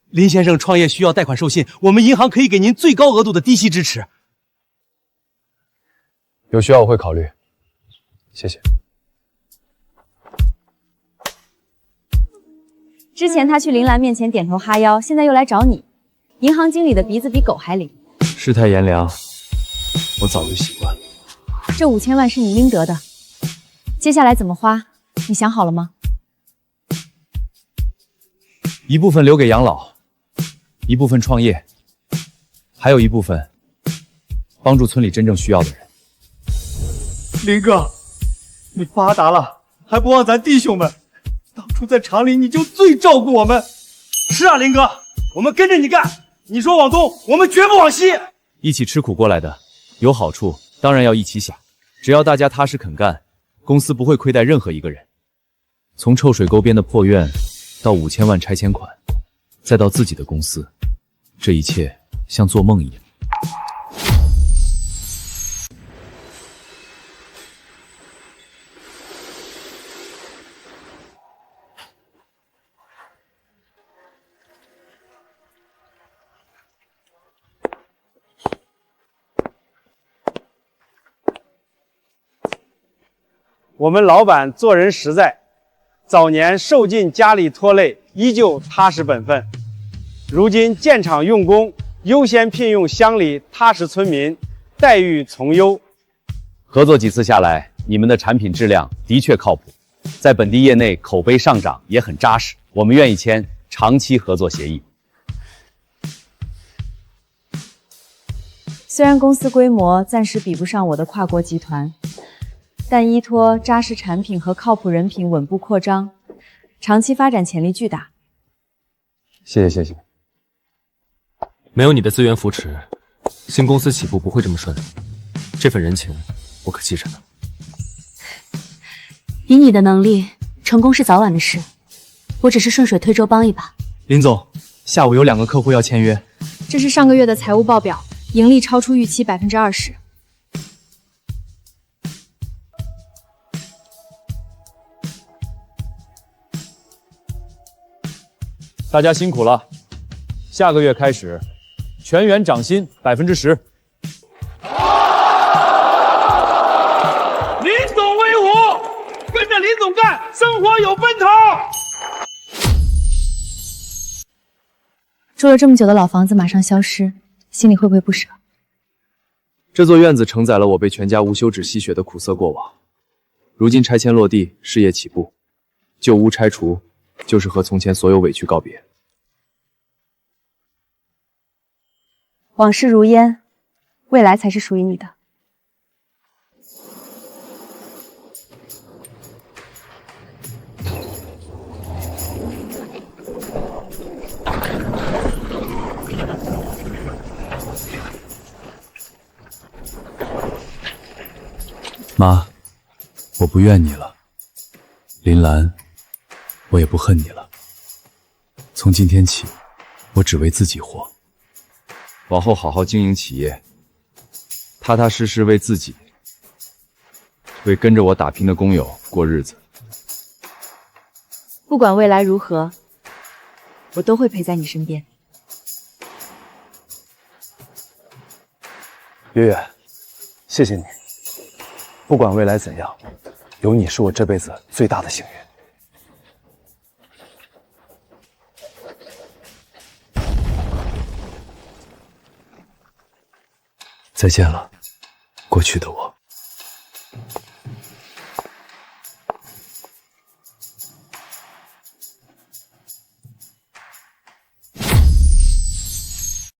林先生创业需要贷款授信，我们银行可以给您最高额度的低息支持。有需要我会考虑，谢谢。之前他去林兰面前点头哈腰，现在又来找你。银行经理的鼻子比狗还灵。世态炎凉，我早就习惯了。这5000万是你应得的，接下来怎么花，你想好了吗？一部分留给养老，一部分创业，还有一部分帮助村里真正需要的人。林哥，你发达了，还不忘咱弟兄们。当初在厂里你就最照顾我们。是啊，林哥，我们跟着你干。你说往东，我们绝不往西。一起吃苦过来的，有好处当然要一起享。只要大家踏实肯干，公司不会亏待任何一个人。从臭水沟边的破院，到5000万拆迁款，再到自己的公司，这一切像做梦一样。我们老板做人实在，早年受尽家里拖累，依旧踏实本分。如今建厂用工，优先聘用乡里踏实村民，待遇从优。合作几次下来，你们的产品质量的确靠谱，在本地业内口碑上涨也很扎实。我们愿意签长期合作协议。虽然公司规模暂时比不上我的跨国集团，但依托扎实产品和靠谱人品稳步扩张，长期发展潜力巨大。谢谢。没有你的资源扶持，新公司起步不会这么顺利。这份人情我可记着呢。以你的能力，成功是早晚的事，我只是顺水推舟帮一把。林总，下午有2个客户要签约。这是上个月的财务报表，盈利超出预期20%。大家辛苦了，下个月开始，全员涨薪10%。林总威武，跟着林总干，生活有奔头。住了这么久的老房子马上消失，心里会不会不舍？这座院子承载了我被全家无休止吸血的苦涩过往。如今拆迁落地，事业起步，旧屋拆除，就是和从前所有委屈告别。往事如烟，未来才是属于你的。妈，我不怨你了。林兰，我也不恨你了。从今天起，我只为自己活。往后好好经营企业，踏踏实实为自己，为跟着我打拼的工友过日子。不管未来如何，我都会陪在你身边。月月，谢谢你。不管未来怎样，有你是我这辈子最大的幸运。再见了，过去的我。